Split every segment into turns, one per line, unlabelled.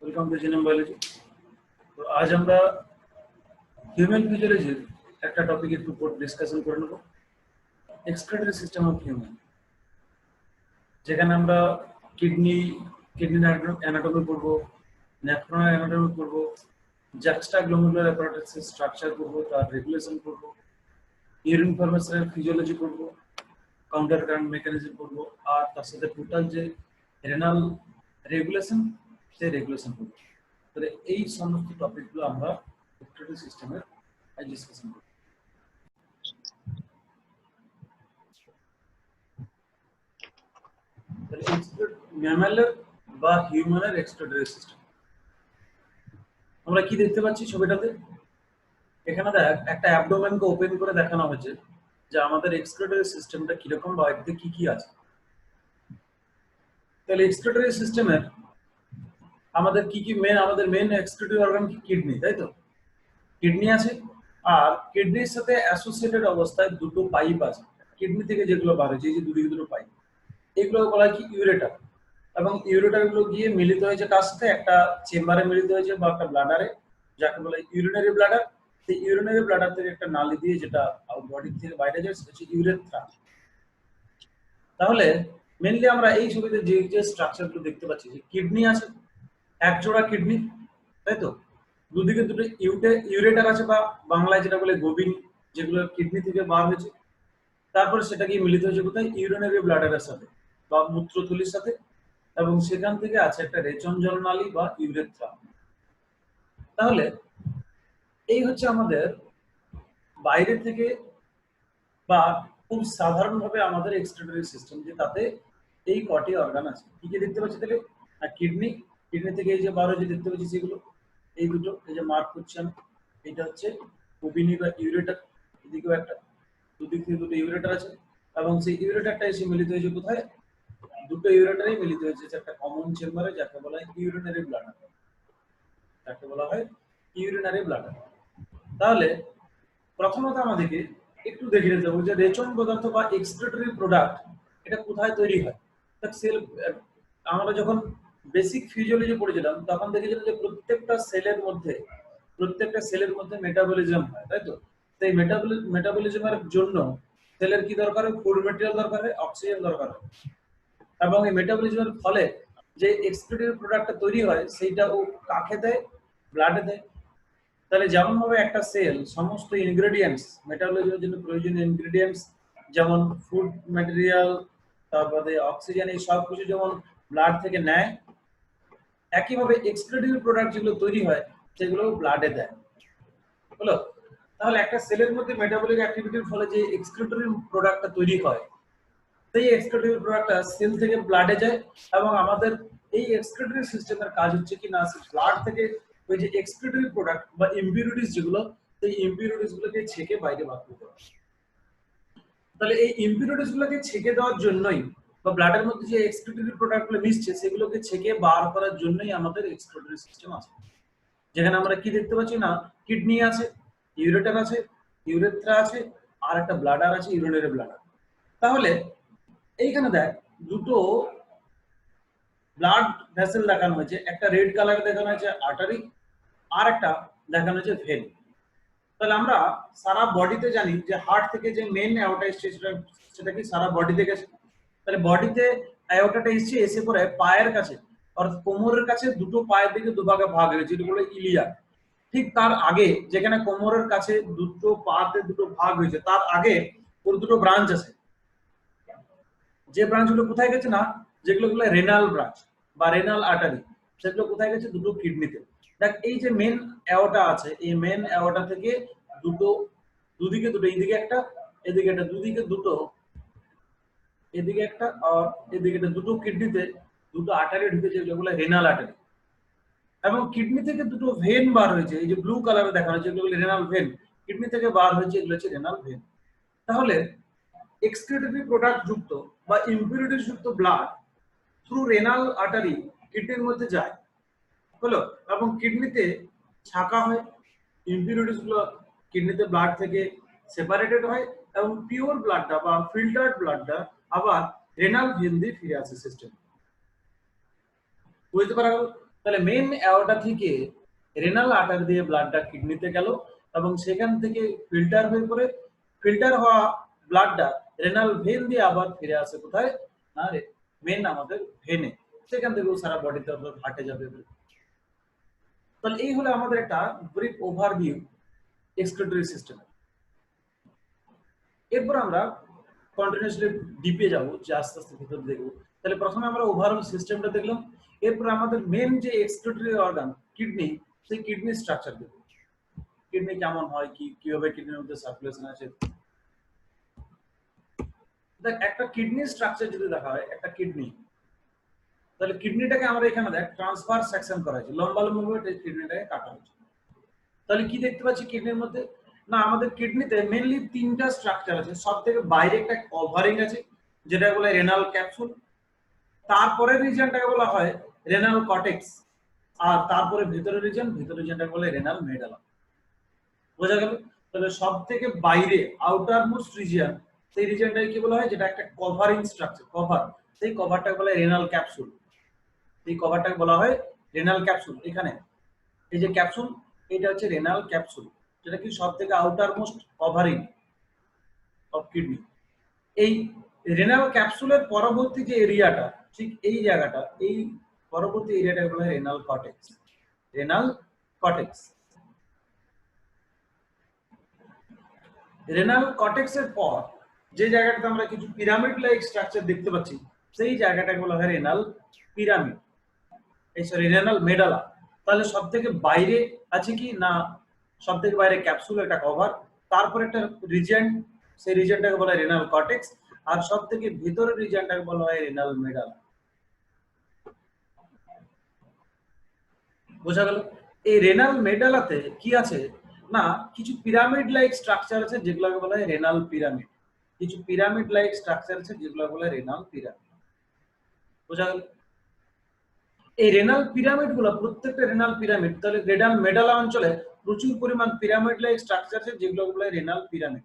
Welcome to genome biology. তো আজ আমরা হিউম্যান ফিজিওলজির একটা টপিকের উপর ডিসকাশন করে নেব, এক্সক্রিটরি সিস্টেম অফ হিউম্যান, যেখানে আমরা কিডনি অ্যানাটমি পড়বো, নেফ্রনের অ্যানাটমি পড়বো, জাক্সটাগ্লোমেরুলার অ্যাপারেটাসের স্ট্রাকচার পড়বো, তার রেগুলেশন পড়বো, ইউরিন ফরমেশনের ফিজিওলজি পড়বো, কাউন্টার কারেন্ট মেকানিজম পড়বো, আর তার সাথে টোটাল যে রেনাল রেগুলেশন সেই রেগুলেশন পড়বো। তাহলে এই সমস্ত টপিকগুলো আমরা এক্সক্রিটরি সিস্টেমের ডিসকাশন করব। তাহলে ম্যামালের বা হিউম্যানের এক্সক্রিটরি সিস্টেম আমরা কি দেখতে পাচ্ছি ছবিটাতে? এখানে দেখ, একটা অ্যাবডোমেনকে ওপেন করে দেখানো হয়েছে যে আমাদের এক্সক্রিটরি সিস্টেমটা কিরকম বা এতে কি কি আছে। তাহলে এক্সক্রিটরি সিস্টেমের আমাদের কি কি আমাদের মেন এক্সক্রিটরি অর্গান কি? কিডনি, তাই তো? কিডনি আছে, আর কিডনির সাথে অ্যাসোসিয়েটেড অবস্থায় দুটো পাইপ আছে কিডনি থেকে, যেগুলো বার হয়েছে, এই যে দুদিকে দুটো পাইপ, এগুলো বলা হয় কি? ইউরেটার। এবং ইউরেটার গুলো গিয়ে মিলিত হয়েছে কার সাথে? একটা চেম্বারে মিলিত হয়েছে বা একটা ব্লাডারে, যাকে বলে ইউরিনারি ব্লাডার। সেই ইউরিনারি ব্লাডার থেকে একটা নালী দিয়ে যেটা বডি থেকে বাইরে যায় সেটা হচ্ছে ইউরেথ্রা। তাহলে মেনলি আমরা এই ছবিতে যে যে স্ট্রাকচার গুলো দেখতে পাচ্ছি, যে কিডনি আছে, এক জোড়া কিডনি, তাই তো? দুদিকে দুটো ইউরেটার আছে, বা বাংলায় যেটা বলে গোবিন, যেগুলো কিডনি থেকে বার হয়েছে। তারপরে সেটা গিয়ে মিলিত হয়েছে কোথায়? ইউরিনারি ব্লাডারের সাথে বা মূত্রথলির সাথে, এবং সেখান থেকে আছে একটা রেচন জলনালী বা ইউরেথ্রা। তাহলে এই হচ্ছে আমাদের বাইরে থেকে বা খুব সাধারণভাবে আমাদের এক্সক্রিটরি সিস্টেম, যে তাতে এই কটি অর্গান আছে। কি কি দেখতে পাচ্ছি তাহলে? কিডনি, কিডনি থেকে এই যে 12 যে দেখতে পাচ্ছি সেগুলো, এই দুটো, এই যে মার্ক করছি আমি, এটা হচ্ছে ওবিনি বা ইউরেটার, এদিকেও একটা, দুদিক থেকে দুটো ইউরেটার আছে, এবং সেই ইউরেটারটা এসে মিলিত হয়েছে কোথায়? দুটো ইউরেটারই মিলিত হয়েছে একটা কমন চেম্বারে, যাকে বলা হয় ইউরিনারি ব্লাডার, যাকে বলা হয় ইউরিনারি ব্লাডার। তাহলে প্রথমত আমাদেরকে একটু দেখে নিতে হবে যে রেচন পদার্থ বা এক্সক্রিটরি প্রোডাক্ট এটা কোথায় তৈরি হয়। সেল, আমরা যখন বেসিক ফিজিওলজি পড়েছিলাম তখন দেখেছিলাম যে প্রত্যেকটা সেলের মধ্যে মেটাবলিজম হয়, তাই তো? সেই মেটাবলিজমের জন্য সেলের কি দরকার হয়? ফুড ম্যাটেরিয়াল দরকার হয়, অক্সিজেন দরকার হয়, এবং এই মেটাবলিজমের ফলে যে এক্সক্রিটরি প্রোডাক্টটা তৈরি হয় সেইটা ও কাকে দেয়? ব্লাডে দেয়। তাহলে যেমন ভাবে একটা সেল সমস্ত ইনগ্রেডিয়েন্টস, মেটাবলিজমের জন্য প্রয়োজনীয় ইনগ্রেডিয়েন্টস, যেমন ফুড ম্যাটেরিয়াল, তারপরে অক্সিজেন, এই সব কিছু যেমন ব্লাড থেকে নেয়, একইভাবে এক্সক্রিটরি প্রোডাক্ট যেগুলো তৈরি হয় সেগুলো ব্লাডে দেয়। হলো? তাহলে একটা সেলের মধ্যে মেটাবলিক অ্যাক্টিভিটির ফলে যে এক্সক্রিটরি প্রোডাক্টটা তৈরি হয়, সেই এক্সক্রিটরি প্রোডাক্টটা সেল থেকে ব্লাডে যায়, এবং আমাদের এই এক্সক্রিটরি সিস্টেমের কাজ হচ্ছে কি না, ব্লাড থেকে ওই যে এক্সক্রিটরি প্রোডাক্ট বা ইমপিউরিটিস যেগুলো, সেই ইমপিউরিটিস গুলোকে ছেঁকে বাইরে বার করতে হয়। তাহলে এই ইমপিউরিটিস গুলোকে ছেঁকে দেওয়ার জন্যই, বা ব্লাডের মধ্যে যে এক্সক্রিটরি প্রোডাক্ট গুলো মিশছে সেগুলোকে ছেঁকে বার করার জন্যই আমাদের এক্সক্রিটরি সিস্টেম আছে, যেখানে আমরা কি দেখতে পাচ্ছি না, কিডনি আছে, ইউরেটার আছে, ইউরেথ্রা আছে, আর একটা ব্লাডার আছে, ইউরিনারি ব্লাডার। তাহলে এইখানে দেখ, দুটো ব্লাড ভেসেল দেখানো হয়েছে, একটা রেড কালার দেখানো হয়েছে আর্টারি, আর একটা দেখানো হয়েছে ভেন। তাহলে আমরা সারা বডিতে জানি যে হার্ট থেকে যে মেন অ্যাওর্টা এসছে সেটা কি সারা বডিতে গেছে। তাহলে বডিতে অ্যাওর্টাটা এসছে, এসে পরে পায়ের কাছে অর্থাৎ কোমরের কাছে দুটো পায়ের দিকে দুভাগে ভাগ হয়েছে, যেটা বলে ইলিয়া। ঠিক তার আগে, যেখানে কোমরের কাছে দুটো পাতে দুটো ভাগ হয়েছে, তার আগে ওর দুটো ব্রাঞ্চ আছে, যে ব্রাঞ্চগুলো কোথায় গেছে না, যেগুলো বলে রেনাল ব্রাঞ্চ বা রেনাল আর্টারি, সেগুলো কোথায় গেছে? দুটো কিডনিতে। দেখ, এই যে মেন অ্যাওর্টা আছে, এই মেন অ্যাওর্টা থেকে দুটো, দুদিকে দুটো, এইদিকে একটা, এদিকে একটা, দুদিকে দুটো, এদিকে একটা আর এদিকে একটা, দুটো কিডনিতে দুটো আর্টারি ঢুকেছে, যেগুলো বলে রেনাল আর্টারি। এবং কিডনি থেকে দুটো ভেন বার হয়েছে, এই যে ব্লু কালারে দেখানো হয়েছে, এগুলো রেনাল ভেন, কিডনি থেকে বার হয়েছে, এগুলো হচ্ছে রেনাল ভেন। তাহলে এক্সক্রিটরি প্রোডাক্ট যুক্ত বা ইমপিউরিটিস যুক্ত ব্লাড থ্রু রেনাল আর্টারি কিডনির মধ্যে যায়, হলো, এবং কিডনিতে ছাকা হয়, ইমপিউরিটিস গুলো কিডনিতে ব্লাড থেকে সেপারেটেড হয়, এবং পিওর ব্লাডটা বা ফিল্টার্ড ব্লাডটা আবার রেনাল ভেন দিয়ে ফিরে আসে সিস্টেম। বুঝতে পারা গেল? তাহলে মেন অ্যাওর্টা থেকে রেনাল আর্টারি দিয়ে ব্লাডটা কিডনিতে গেল এবং সেখান থেকে ফিল্টার হয়ে পড়ে ফিল্টার হওয়া ব্লাডটা রেনাল ভেন দিয়ে আবার ফিরে আসে কোথায় না মেন আমাদের ভেনে, সেখান থেকেও সারা বডিতে হাঁটে যাবে। তাহলে এই হলো আমাদের একটা ব্রিফ ওভারভিউ এক্সক্রিটরি সিস্টেম। এরপর আমরা কন্টিনিউয়াসলি ডিপে যাব, যে আস্তে আস্তে ভিতর দেখব। তাহলে প্রথমে আমরা ওভারঅল সিস্টেমটা দেখলাম, এরপর আমাদের মেন যে এক্সক্রিটরি অর্গান কিডনি, সেই কিডনি স্ট্রাকচার দেখব, কিডনি কেমন হয়, কিভাবে কিডনির মধ্যে সার্কুলেশন আছে। দেখ একটা কিডনি স্ট্রাকচার যদি দেখা হয়, একটা কিডনি, তাহলে কিডনিটাকে আমরা এখানে দেখ ট্রান্সভার্স সেকশন করা হয়েছে, লম্বা লম্বা ভাবে কিডনিটাকে কাটা হয়েছে। তাহলে কি দেখতে পাচ্ছি কিডনির মধ্যে, না আমাদের কিডনিতে মেইনলি তিনটা স্ট্রাকচার আছে। সব থেকে বাইরে একটা কভারিং আছে যেটা বলে রেনাল ক্যাপসুল, তারপরের রিজনটাকে বলা হয় রেনাল কর্টেক্স, আর তারপরে ভিতরের রিজনটাকে বলে রেনাল মেডালা। বোঝা গেল? তাহলে সব থেকে বাইরে আউটার মোস্ট রিজিয়ন, সেই রিজনটাকে কি বলা হয়, যেটা একটা কভারিং স্ট্রাকচার, কভার, সেই কভারটাকে বলে রেনাল ক্যাপসুল, এই কভারটাকে বলা হয় রেনাল ক্যাপসুল। এখানে এই যে ক্যাপসুল, এটা হচ্ছে রেনাল ক্যাপসুল, যেটা কি সব থেকে outer most covering of kidney. এই রেনাল ক্যাপসুলের পরবর্তী যে এরিয়াটা, ঠিক এই জায়গাটা, এই পরবর্তী এরিয়াটাকে বলা হয় renal cortex, renal cortex. Renal কর্টেক্সের পর যে জায়গাটাতে আমরা কিছু পিরামিড লাইক স্ট্রাকচার দেখতে পাচ্ছি, সেই জায়গাটাকে বলা হয় রেনাল পিরামিড, এই সরি রেনাল মেডালা। তাহলে সব থেকে বাইরে আছে কি না, সব থেকে বাইরে ক্যাপসুল, একটা কভার, তারপর একটা রিজিয়ন, সেই রিজিয়নটাকে বলা হয় রেনাল কর্টেক্স, আর সব থেকে ভিতরের রিজিয়নটাকে বলা হয় রেনাল মেডালা। বোঝা গেল? এই রেনাল মেডালাতে কি আছে না, কিছু পিরামিড লাইক স্ট্রাকচার আছে যেগুলোকে বলা হয় রেনাল পিরামিড, কিছু পিরামিড লাইক স্ট্রাকচার আছে যেগুলো বলা হয় রেনাল পিরামিড। বোঝা গেল? এই রেনাল পিরামিড গুলো, প্রত্যেকটা রেনাল পিরামিড, তাহলে রেনাল মেডালা অঞ্চলে প্রচুর পরিমাণ পিরামিড লাইক স্ট্রাকচার আছে যেগুলো বলা হয় রেনাল পিরামিড।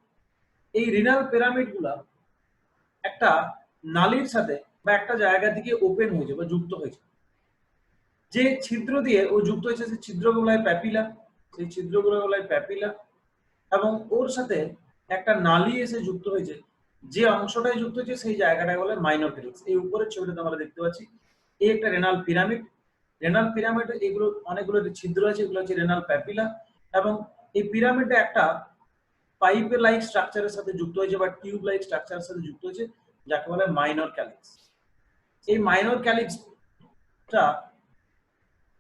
এই রেনাল পিরামিড গুলা একটা নালীর সাথে বা একটা জায়গা থেকে ওপেন হয়েছে বা যুক্ত হয়েছে, যে ছিদ্র দিয়ে ও যুক্ত হয়েছে সেই ছিদ্রগুলো হয় প্যাপিলা, সেই ছিদ্রগুলো হয় প্যাপিলা, এবং ওর সাথে একটা নালী এসে যুক্ত হয়েছে, যে অংশটাই যুক্ত হয়েছে সেই জায়গাটাকে বলে মাইনর ক্যালিক্স। এই উপরের ছবিটা আমরা দেখতে পাচ্ছি, এই একটা রেনাল পিরামিড। রেনাল পিরামিড এগুলো অনেকগুলো ছিদ্র আছে, এগুলো হচ্ছে রেনাল প্যাপিলা, এবং এই পিরামিডটা একটা পাইপ লাইক স্ট্রাকচারের সাথে যুক্ত হয়েছে বা টিউব লাইক স্ট্রাকচারের সাথে যুক্ত হয়েছে, যাকে বলে মাইনর ক্যালিক্স। এই মাইনর ক্যালিক্সটা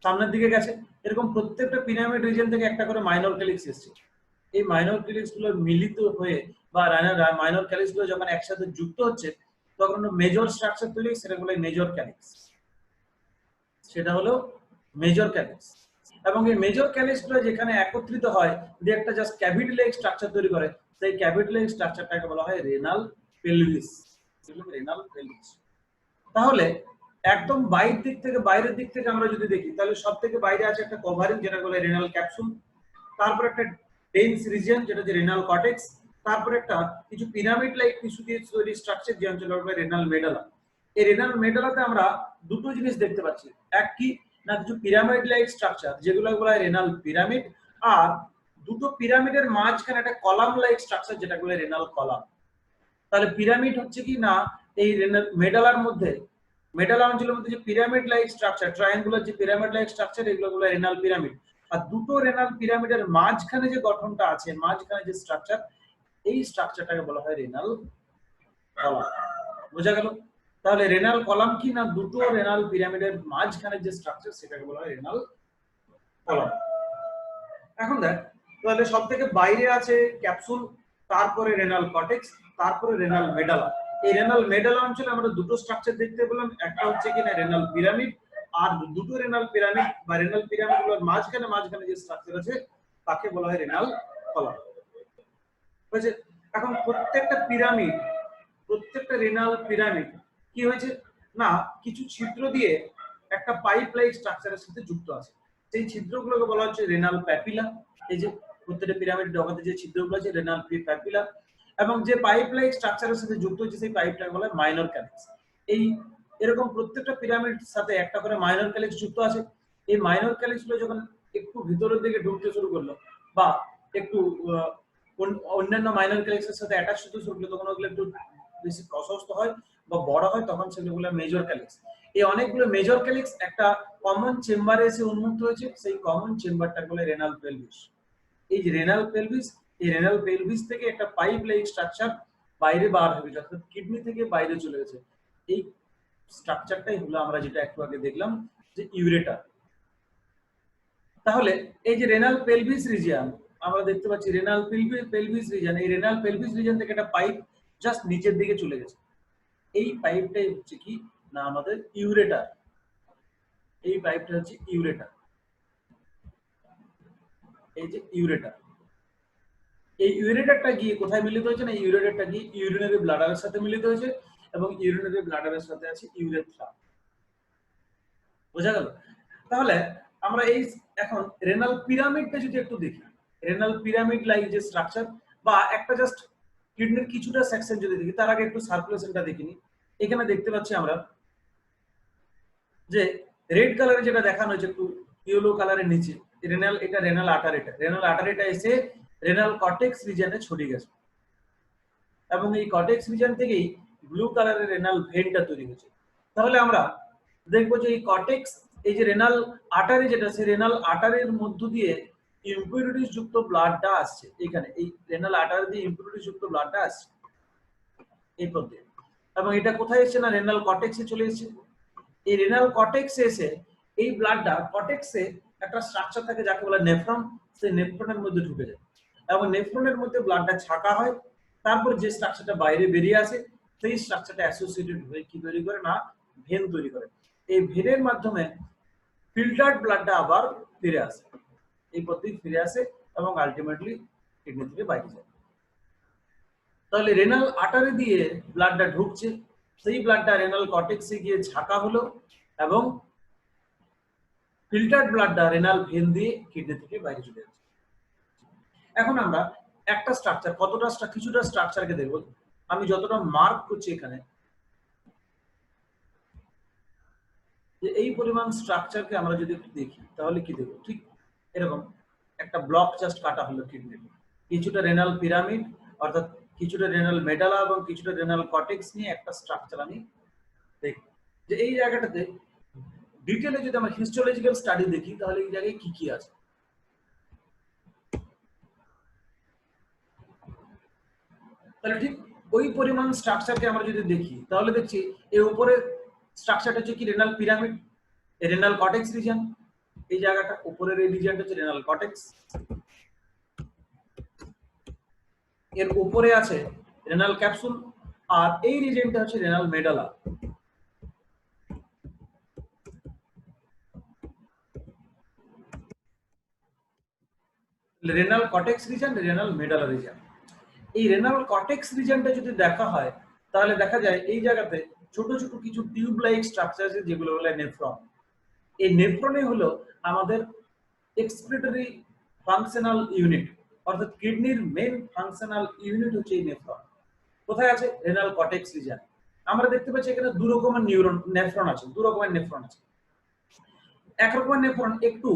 সামনের দিকে গেছে, এরকম প্রত্যেকটা পিরামিড রিজন থেকে একটা করে মাইনর ক্যালিক্স এসেছে। এই মাইনর ক্যালিক্স গুলো মিলিত হয়ে বা মাইনর ক্যালিক্স গুলো যখন একসাথে যুক্ত হচ্ছে, তখন মেজর স্ট্রাকচার তৈরি, সেটা বলে মেজর ক্যালিক্স, সেটা হলো মেজর ক্যালিক্স। এবং এই মেজর ক্যালিক্স গুলো যেখানে একত্রিত হয় দিয়ে একটা জাস্ট ক্যাভিটি লাইক স্ট্রাকচার তৈরি করে, সেই ক্যাভিটি লাইক স্ট্রাকচারটাকে বলা হয় রেনাল পেলভিস, রেনাল পেলভিস। তাহলে একদম বাইরের দিক থেকে আমরা যদি দেখি, তাহলে সব থেকে বাইরে আছে একটা কভারিং যেটা বলে রেনাল ক্যাপসুল, তারপর একটা ডেন্স রিজিয়ন যেটা হচ্ছে রেনাল কর্টেক্স, তারপর একটা কিছু পিরামিড লাইক টিস্যু দিয়ে তৈরি স্ট্রাকচার যে অঞ্চলে বলে রেনাল মেডালা। এই রেনাল মেডালাতে আমরা দুটো জিনিস দেখতে পাচ্ছি, এক কি না কিছু পিরামিড লাইক স্ট্রাকচার যেগুলো বলা হয় রেনাল পিরামিড, আর দুটো পিরামিডের মাঝখানে একটা কলাম লাইক স্ট্রাকচার যেটা বলে রেনাল কলাম। তাহলে পিরামিড হচ্ছে কি না, এই রেনাল মেডালার মধ্যে, মেডালা অঞ্চলের মধ্যে যে পিরামিড লাইক স্ট্রাকচার, ট্রায়াঙ্গুলার যে পিরামিড লাইক স্ট্রাকচার, এগুলো বলে রেনাল পিরামিড। আর দুটো রেনাল পিরামিডের মাঝখানে যে গঠনটা আছে, মাঝখানে যে স্ট্রাকচার, এই স্ট্রাকচারটাকে বলা হয় রেনাল কলাম। বোঝা গেল? তাহলে রেনাল কলাম কি না, দুটো রেনাল পিরামিডের মাঝখানে যে স্ট্রাকচার সেটাকে বলা হয় রেনাল কলাম। এখন দেখ, তাহলে সব থেকে বাইরে আছে ক্যাপসুল, তারপরে রেনাল কর্টেক্স, তারপরে রেনাল মেডালা। এই রেনাল মেডালা অঞ্চলে আমরা দুটো স্ট্রাকচার দেখতে পেলাম, একটা হচ্ছে কিনা রেনাল পিরামিড, আর দুটো রেনাল পিরামিড বা রেনাল পিরামিড গুলোর মাঝখানে যে স্ট্রাকচার আছে তাকে বলা হয় রেনাল কলাম। হয়েছে? এখন প্রত্যেকটা রেনাল পিরামিড কি হয়েছে না, কিছু ছিদ্র দিয়ে একটা পাইপ লাইক স্ট্রাকচারের সাথে যুক্ত আছে, সেই ছিদ্রগুলোকে বলা হচ্ছে রেনাল প্যাপিলা। এই যে প্রত্যেকটা পিরামিড জগতে যে ছিদ্রগুলো আছে রেনাল প্যাপিলা, এবং যে পাইপ লাইক স্ট্রাকচারের সাথে যুক্ত হচ্ছে সেই পাইপটাকে বলা হয় মাইনর ক্যালিক্স। এই এরকম প্রত্যেকটা পিরামিড সাথে একটা করে মাইনর ক্যালিক্স যুক্ত আছে। এই মাইনর ক্যালিক্স গুলো যখন একটু ভিতরের দিকে ঢুকতে শুরু করলো বা একটু অন্যান্য মাইনর ক্যালিক্সের সাথে অ্যাটাচ হতে শুরু করলো, তখন ওগুলো একটু বেশি প্রশস্ত হয় বা বড় হয়, তখন সেগুলো মেজর ক্যালিক্স। এই অনেকগুলো মেজর ক্যালিক্স একটা কমন চেম্বারে এসে উন্মুক্ত হয়েছে, সেই কমন চেম্বারটা বলে রেনাল পেলভিস। এই যে রেনাল পেলভিস, এই রেনাল পেলভিস থেকে একটা পাইপ লাইক স্ট্রাকচার বাইরে বার হবে, অর্থাৎ কিডনি থেকে বাইরে চলে গেছে। এই স্ট্রাকচারটাই হলো আমরা যেটা একটু আগে দেখলাম যে ইউরেটার। তাহলে এই যে রেনাল পেলভিস রিজিয়ন আমরা দেখতে পাচ্ছি, রেনাল পেলভিস রিজিয়ন, এই রেনাল পেলভিস রিজিয়ন থেকে একটা পাইপ জাস্ট নিচের দিকে চলে গেছে। এই পাইপটাই হচ্ছে কি না আমাদের ইউরেটার। এই পাইপটা হচ্ছে ইউরেটার, এই যে ইউরেটার। এই ইউরেটারটা গিয়ে কোথায় মিলিত হয়েছে না, ইউরেটারটা গিয়ে ইউরিনারি ব্লাডারের সাথে মিলিত হয়েছে এবং ইউরিনারি ব্লাডারের সাথে আছে ইউরেথ্রা। বোঝা গেল? তাহলে আমরা এই এখন রেনাল পিরামিডটা যদি একটু দেখি, রেনাল পিরামিড লাইক যে স্ট্রাকচার বা একটা জাস্ট কিডনির কিছুটা সেকশন যদি দেখি, তার আগে একটু সার্কুলেশনটা দেখিনি। এখানে দেখতে পাচ্ছি আমরা যে রেড কালারে যেটা দেখানো হয়েছে একটু ইয়েলো কালারের নিচে, রেনাল, এটা রেনাল আর্টারিটা। রেনাল আর্টারিটা এসে রেনাল কর্টেক্স রিজিয়নে ছড়িয়ে গেছে এবং এই কর্টেক্স রিজিয়ন থেকেই ব্লু কালারের রেনাল ভেনটা তৈরি হয়েছে। তাহলে আমরা দেখবো যে এই কর্টেক্স, এই যে রেনাল আর্টারি যেটা, সেই রেনাল আর্টারির মধ্য দিয়ে ইম্পিউরিটিস যুক্ত ব্লাডটা আসছে এখানে, এই রেনাল আর্টারি দিয়ে ইম্পিউরিটিস যুক্ত ব্লাডটা আসছে এই পথে, এবং এটা কোথায় এসেছে না রেনাল কর্টেক্সে চলে এসেছে। এই রেনাল কর্টেক্সে এসে এই ব্লাডটা কর্টেক্সে একটা স্ট্রাকচার থাকে যাকে বলে নেফ্রন, সেই নেফ্রনের মধ্যে ঢুকে যায় এবং নেফ্রনের মধ্যে ব্লাডটা ছাকা হয়। তারপর যে স্ট্রাকচারটা বাইরে বেরিয়ে আসে, সেই স্ট্রাকচারটা অ্যাসোসিয়েটেড হয়ে কি তৈরি করে না ভেন তৈরি করে। এই ভেনের মাধ্যমে ফিল্টার্ড ব্লাডটা আবার ফিরে আসে, এই পদ্ধতি ফিরে আসে এবং আলটিমেটলি কিডনি থেকে বাইরে যায়। তাহলে রেনাল আর্টারি দিয়ে ব্লাডটা ঢুকছে, সেই ব্লাডটা রেনাল কর্টেক্সে গিয়ে ঝাঁকা হলো এবং ফিল্টার্ড ব্লাডটা রেনাল ভেন দিয়ে কিডনি থেকে বাইরে চলে যাচ্ছে। এখন আমরা একটা স্ট্রাকচার, কিছুটা স্ট্রাকচারকে দেখব। আমি যতটা মার্ক করছি এখানে, যে এই পরিমাণ স্ট্রাকচারকে আমরা যদি একটু দেখি তাহলে কি দেখব, ঠিক এরকম একটা ব্লক জাস্ট কাটা হলো কিডনি, কিছুটা রেনাল পিরামিড অর্থাৎ কিছুটা রেনাল মেডালা এবং কিছুটা রেনাল কর্টেক্স নিয়ে একটা স্ট্রাকচার আমি দেখি। যে এই জায়গাটাতে ডিটেইলে যদি আমরা হিস্টোলজিক্যাল স্টাডি দেখি তাহলে এই জায়গায় কি কি আছে, তাহলে ঠিক ওই পরিমাণ স্ট্রাকচারকে আমরা যদি দেখি তাহলে দেখছি এর উপরে স্ট্রাকচারটা হচ্ছে কি renal pyramid, renal cortex region, এই জায়গাটা উপরের এই রিজিয়নটা হচ্ছে রেনাল কর্টেক্স, এর উপরে আছে রেনাল ক্যাপসুল, আর এই রিজিয়নটা হচ্ছে renal medulla. Renal cortex region, renal medulla region. এই রেনাল কর্টেক্স রিজিয়নটা যদি দেখা হয় তাহলে দেখা যায় এই জায়গাতে ছোট ছোট কিছু টিউব লাইক স্ট্রাকচার আছে যেগুলো হলো নেফ্রন। এই নেফ্রনে হলো আমাদের এক্সক্রিটরি ফাংশনাল ইউনিট, অর্থাৎ কিডনির মেন ফাংশনাল ইউনিট হচ্ছে এই নেফ্রন। কোথায় আছে? Renal cortex region. আমরা দেখতে পাচ্ছি এখানে দু রকমের নেফ্রন আছে, দু রকমের নেফ্রন আছে। এক রকমের নেফ্রন একটু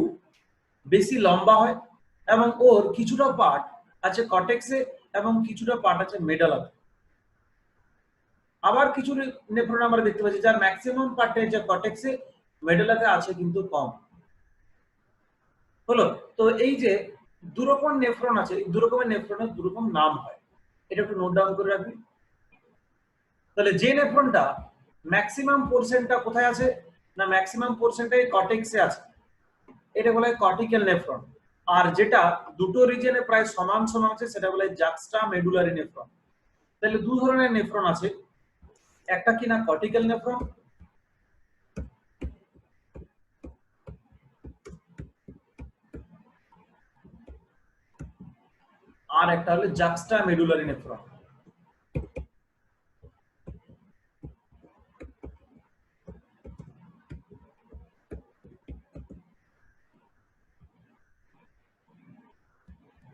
বেশি লম্বা হয় এবং ওর কিছুটা পার্ট আছে কর্টেক্সে এবং কিছুটা পার্ট আছে মেডালাতে। আবার কিছু নেফ্রন আমরা দেখতে পাচ্ছি যার ম্যাক্সিমাম পার্ট আছে কর্টেক্সে, মেডালাতে আছে কিন্তু কম। হলো তো এই যে দু রকম নেফ্রন আছে, এই দু রকমের নেফ্রনের দু রকম নাম হয়, এটা একটু নোট ডাউন করে রাখবি। তাহলে যে নেফ্রনটা ম্যাক্সিমাম পোরশনটা কোথায় আছে না ম্যাক্সিমাম পোরশনটাই কর্টেক্সে আছে, এটা বলা হয় কর্টিক্যাল নেফ্রন। আর যেটা দুটো রিজিয়নে প্রায় সমান সমান আছে সেটা বলা হয় জাক্সটা মেডুলারি নেফ্রন। তাহলে দু ধরনের নেফ্রন আছে, একটা কি না কর্টিক্যাল নেফ্রন, আর একটা হলো জাক্সটা মেডুলারি নেফ্রন।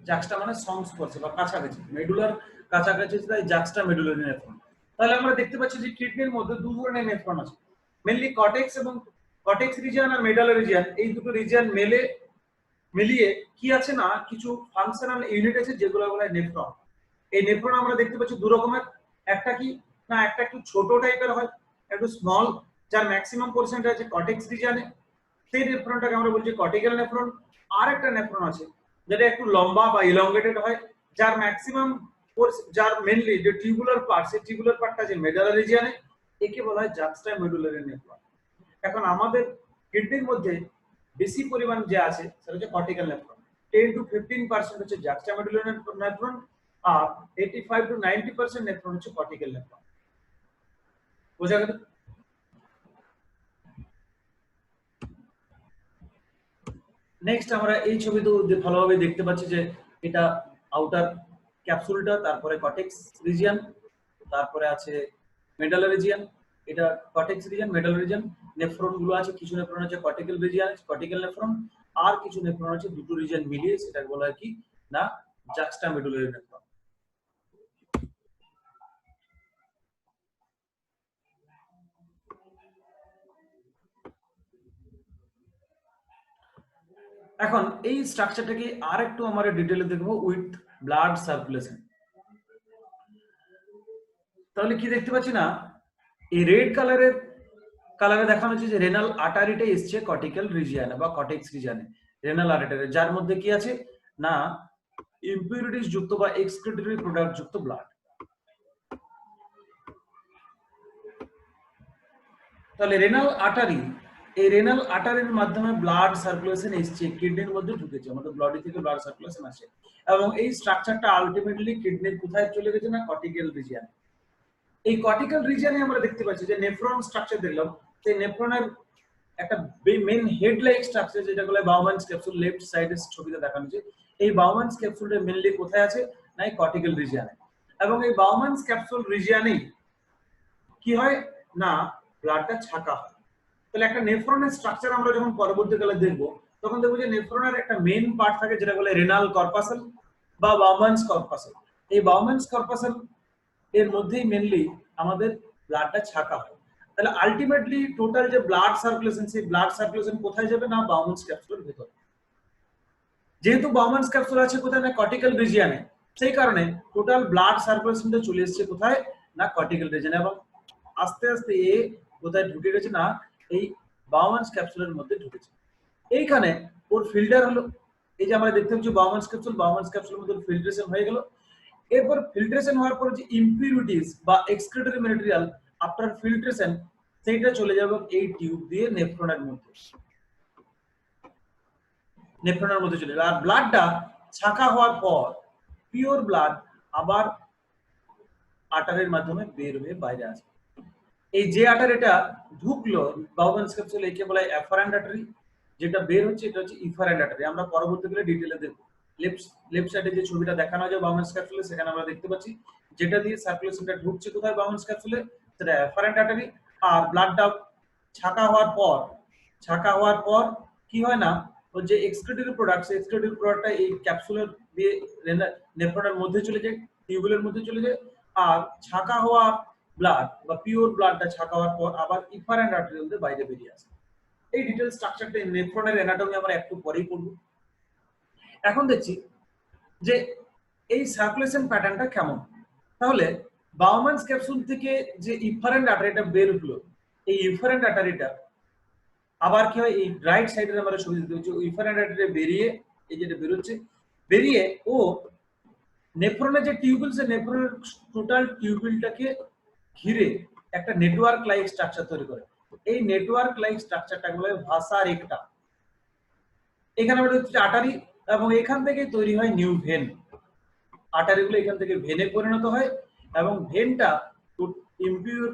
জাক্সটা মানে সংস্পর্শে বা কাছাকাছি, মেডুলার কাছাকাছি, তাই জাক্সটা মেডুলারি নেফ্রন। তাহলে আমরা দেখতে পাচ্ছি যে কিডনির মধ্যে দু ধরনের নেফ্রন আছে, মেইনলি কর্টেক্স এবং কর্টেক্স রিজিয়ন আর মেডালা রিজিয়ন, এই দুটো রিজিয়ন মিলিয়ে কি আছে না কিছু ফাংশনাল ইউনিট আছে যেগুলো বলা হয় নেফ্রন। এই নেফ্রন আমরা দেখতে পাচ্ছি দু রকমের, একটা কি না একটা একটু ছোট টাইপের হয়, একটু স্মল, যার ম্যাক্সিমাম পোরশনটা আছে কর্টেক্স রিজিয়নে, সেই নেফ্রনটাকে আমরা বলছি কর্টিক্যাল নেফ্রন। আর একটা নেফ্রন আছে যেটা একটু লম্বা বা ইলংগেটেড হয়, যার ম্যাক্সিমাম যার মেইনলি যে টিউবুলার পার্ট, সেই টিউবুলার পার্টটা আছে মেডালা রিজিয়নে, একে বলা হয় জাক্সটা মেডুলারি নেফ্রন। এখন আমাদের কিডনির মধ্যে বেশি পরিমাণ যে আছে সেটা হচ্ছে কর্টিক্যাল নেফ্রন, 10 to 15% হচ্ছে জাক্সটা মেডুলারি নেফ্রন, আর 85 to 90% নেফ্রন হচ্ছে কর্টিক্যাল নেফ্রন। বোঝা গেল? নেক্সট আমরা এই ছবিতে ভালোভাবে দেখতে পাচ্ছি যে এটা আউটার ক্যাপসুলটা, তারপরে কর্টেক্স রিজিয়ন, তারপরে আছে মেডালা রিজিয়ন, এটা cortex region medulla region, nephron গুলো আছে, কিছু নেফ্রন আছে কর্টিক্যাল রিজিয়ন কর্টিক্যাল নেফ্রন, আর কিছু নেফ্রন আছে দুটো রিজিয়ন মিলিয়ে সেটাকে বলা হয় কি না জাক্সটা মেডুলারি নেফ্রন। এখন এই স্ট্রাকচারটাকে আর একটু আমরা ডিটেইলে দেখবো উইথ ব্লাড সার্কুলেশন। তাহলে কি দেখতে পাচ্ছি না এই রেড কালারে দেখানো হচ্ছে যে রেনাল আর্টারিটা এসছে কর্টিক্যাল রিজিয়নে বা কর্টেক্স রিজিয়নে, রেনাল আর্টারি যার মধ্যে কি আছে না ইম্পিউরিটিস যুক্ত বা এক্সক্রিটরি প্রোডাক্ট যুক্ত ব্লাড। তাহলে রেনাল আর্টারি, এই রেনাল আর্টারির মাধ্যমে ব্লাড সার্কুলেশন এসছে কিডনির মধ্যে ঢুকেছে, আমাদের বডি থেকে ব্লাড সার্কুলেশন আসে, এবং এই স্ট্রাকচারটা আলটিমেটলি কিডনির কোথায় চলে গেছে না কর্টিক্যাল রিজিয়নে। এই কর্টিক্যাল রিজিয়নে আমরা দেখতে পাচ্ছি যে নেফ্রন স্ট্রাকচার দেখলাম, সেই নেফ্রনের একটা মেইন হেড লাইক স্ট্রাকচার যেটা বলে বাউম্যানস ক্যাপসুল, লেফট সাইডের ছবিতে দেখানো হয়েছে। এই বাউম্যানস ক্যাপসুলটা মেইনলি কোথায় আছে না এই কর্টিক্যাল রিজিয়নে, এবং এই বাউম্যানস ক্যাপসুল রিজিয়নেই কি হয় না ব্লাডটা ছাকা হয়। তাহলে একটা নেফ্রনের স্ট্রাকচার আমরা যখন পরবর্তীকালে দেখব তখন দেখবো যে নেফ্রনের একটা মেইন পার্ট থাকে যেটা বলে রেনাল কর্পাসল বা বাউম্যানস কর্পাসল। এই বাউম্যানস কর্পাসল এর মধ্যেই মেইনলি আমাদের ব্লাডটা ছাকা হয়। তাহলে আলটিমেটলি টোটাল যে ব্লাড সার্কুলেশন, সেই ব্লাড সার্কুলেশন কোথায় যাবে না বাউম্যানস ক্যাপসুলের ভেতরে। যেহেতু বাউম্যানস ক্যাপসুল আছে কোথায় না কর্টিক্যাল রিজিয়নে, সেই কারণে টোটাল ব্লাড সার্কুলেশনটা চলে এসেছে কোথায় না কর্টিক্যাল রিজিয়নে, এবং আস্তে আস্তে এ কোথায় ঢুকে গেছে না এই বাউম্যানস ক্যাপসুলের মধ্যে ঢুকেছে। এইখানে ওর ফিল্টার হলো, এই যে আমরা দেখতে পাচ্ছি বাউম্যানস ক্যাপসুলের মধ্যে ফিল্ট্রেশন হয়ে গেল। এরপর ফিল্ট্রেশন হওয়ার পর যে ইম্পিউরিটিস বা এক্সক্রিটরি ম্যাটেরিয়াল আফটার ফিল্ট্রেশন সেইটা চলে যাবে এই টিউব দিয়ে নেফ্রনের মধ্যে চলে যাবে। আর ব্লাডটা ছাকা হওয়ার পর পিওর ব্লাড আবার আর্টারির মাধ্যমে বের হয়ে বাইরে আসবে। এই যে আর্টারিটা ঢুকলো বাউম্যানস ক্যাপসুল একে বলা হয় এফারেন্ট আর্টারি, যেটা বের হচ্ছে এটা হচ্ছে ইফারেন্ট আর্টারি। আমরা পরবর্তীকালে ডিটেইলে দেখব। লেফট সাইডে যে ছবিটা দেখানো হয় বাউম্যানস ক্যাপসুলে, সেখানে আমরা দেখতে পাচ্ছি যেটা দিয়ে সার্কুলেশনটা ঢুকছে কোথায় বাউম্যানস ক্যাপসুলে সেটা এফারেন্ট আর্টারি। আর ব্লাডটা ছাকা হওয়ার পর কি হয় না ওর যে এক্সক্রিটরি প্রোডাক্টটা এই ক্যাপসুলের দিয়ে নেফ্রনের মধ্যে চলে যায়, টিউবুলের মধ্যে চলে যায়। আর ছাকা হওয়া ব্লাড বা পিওর ব্লাডটা ছাকা হওয়ার পর আবার ইফারেন্ট আর্টারির মধ্যে বাইরে বেরিয়ে আসে। এই ডিটেইল স্ট্রাকচারটা নেফ্রনের অ্যানাটমি আমরা একটু পরেই পড়ব। এখন দেখছি যে এই সার্কুলেশন প্যাটার্নটা কেমন। তাহলে বাউম্যানস ক্যাপসুল থেকে যে ইফারেন্ট আর্টারিটা বের হলো, এই ইফারেন্ট আর্টারিটা আবার কি হয় এই রাইট সাইডে আমরা ছবি দেখতে পাচ্ছি ইফারেন্ট আর্টারি বেরিয়ে এই যেটা বেরোচ্ছে, বেরিয়ে ও নেফ্রনের যে টিউবুল, সে নেফ্রনের টোটাল টিউবুলটাকে ঘিরে একটা নেটওয়ার্ক লাইক স্ট্রাকচার তৈরি করে। এই নেটওয়ার্ক লাইক স্ট্রাকচারটা বলে ভাসা রেখা। এখানে আমরা দেখছি আর্টারি, এবং এখান থেকে তৈরি হয় নিউ ভেন। আর্টারিগুলো এখান থেকে ভেনে পরিণত হয়, এবং ভেনটা ইম্পিউর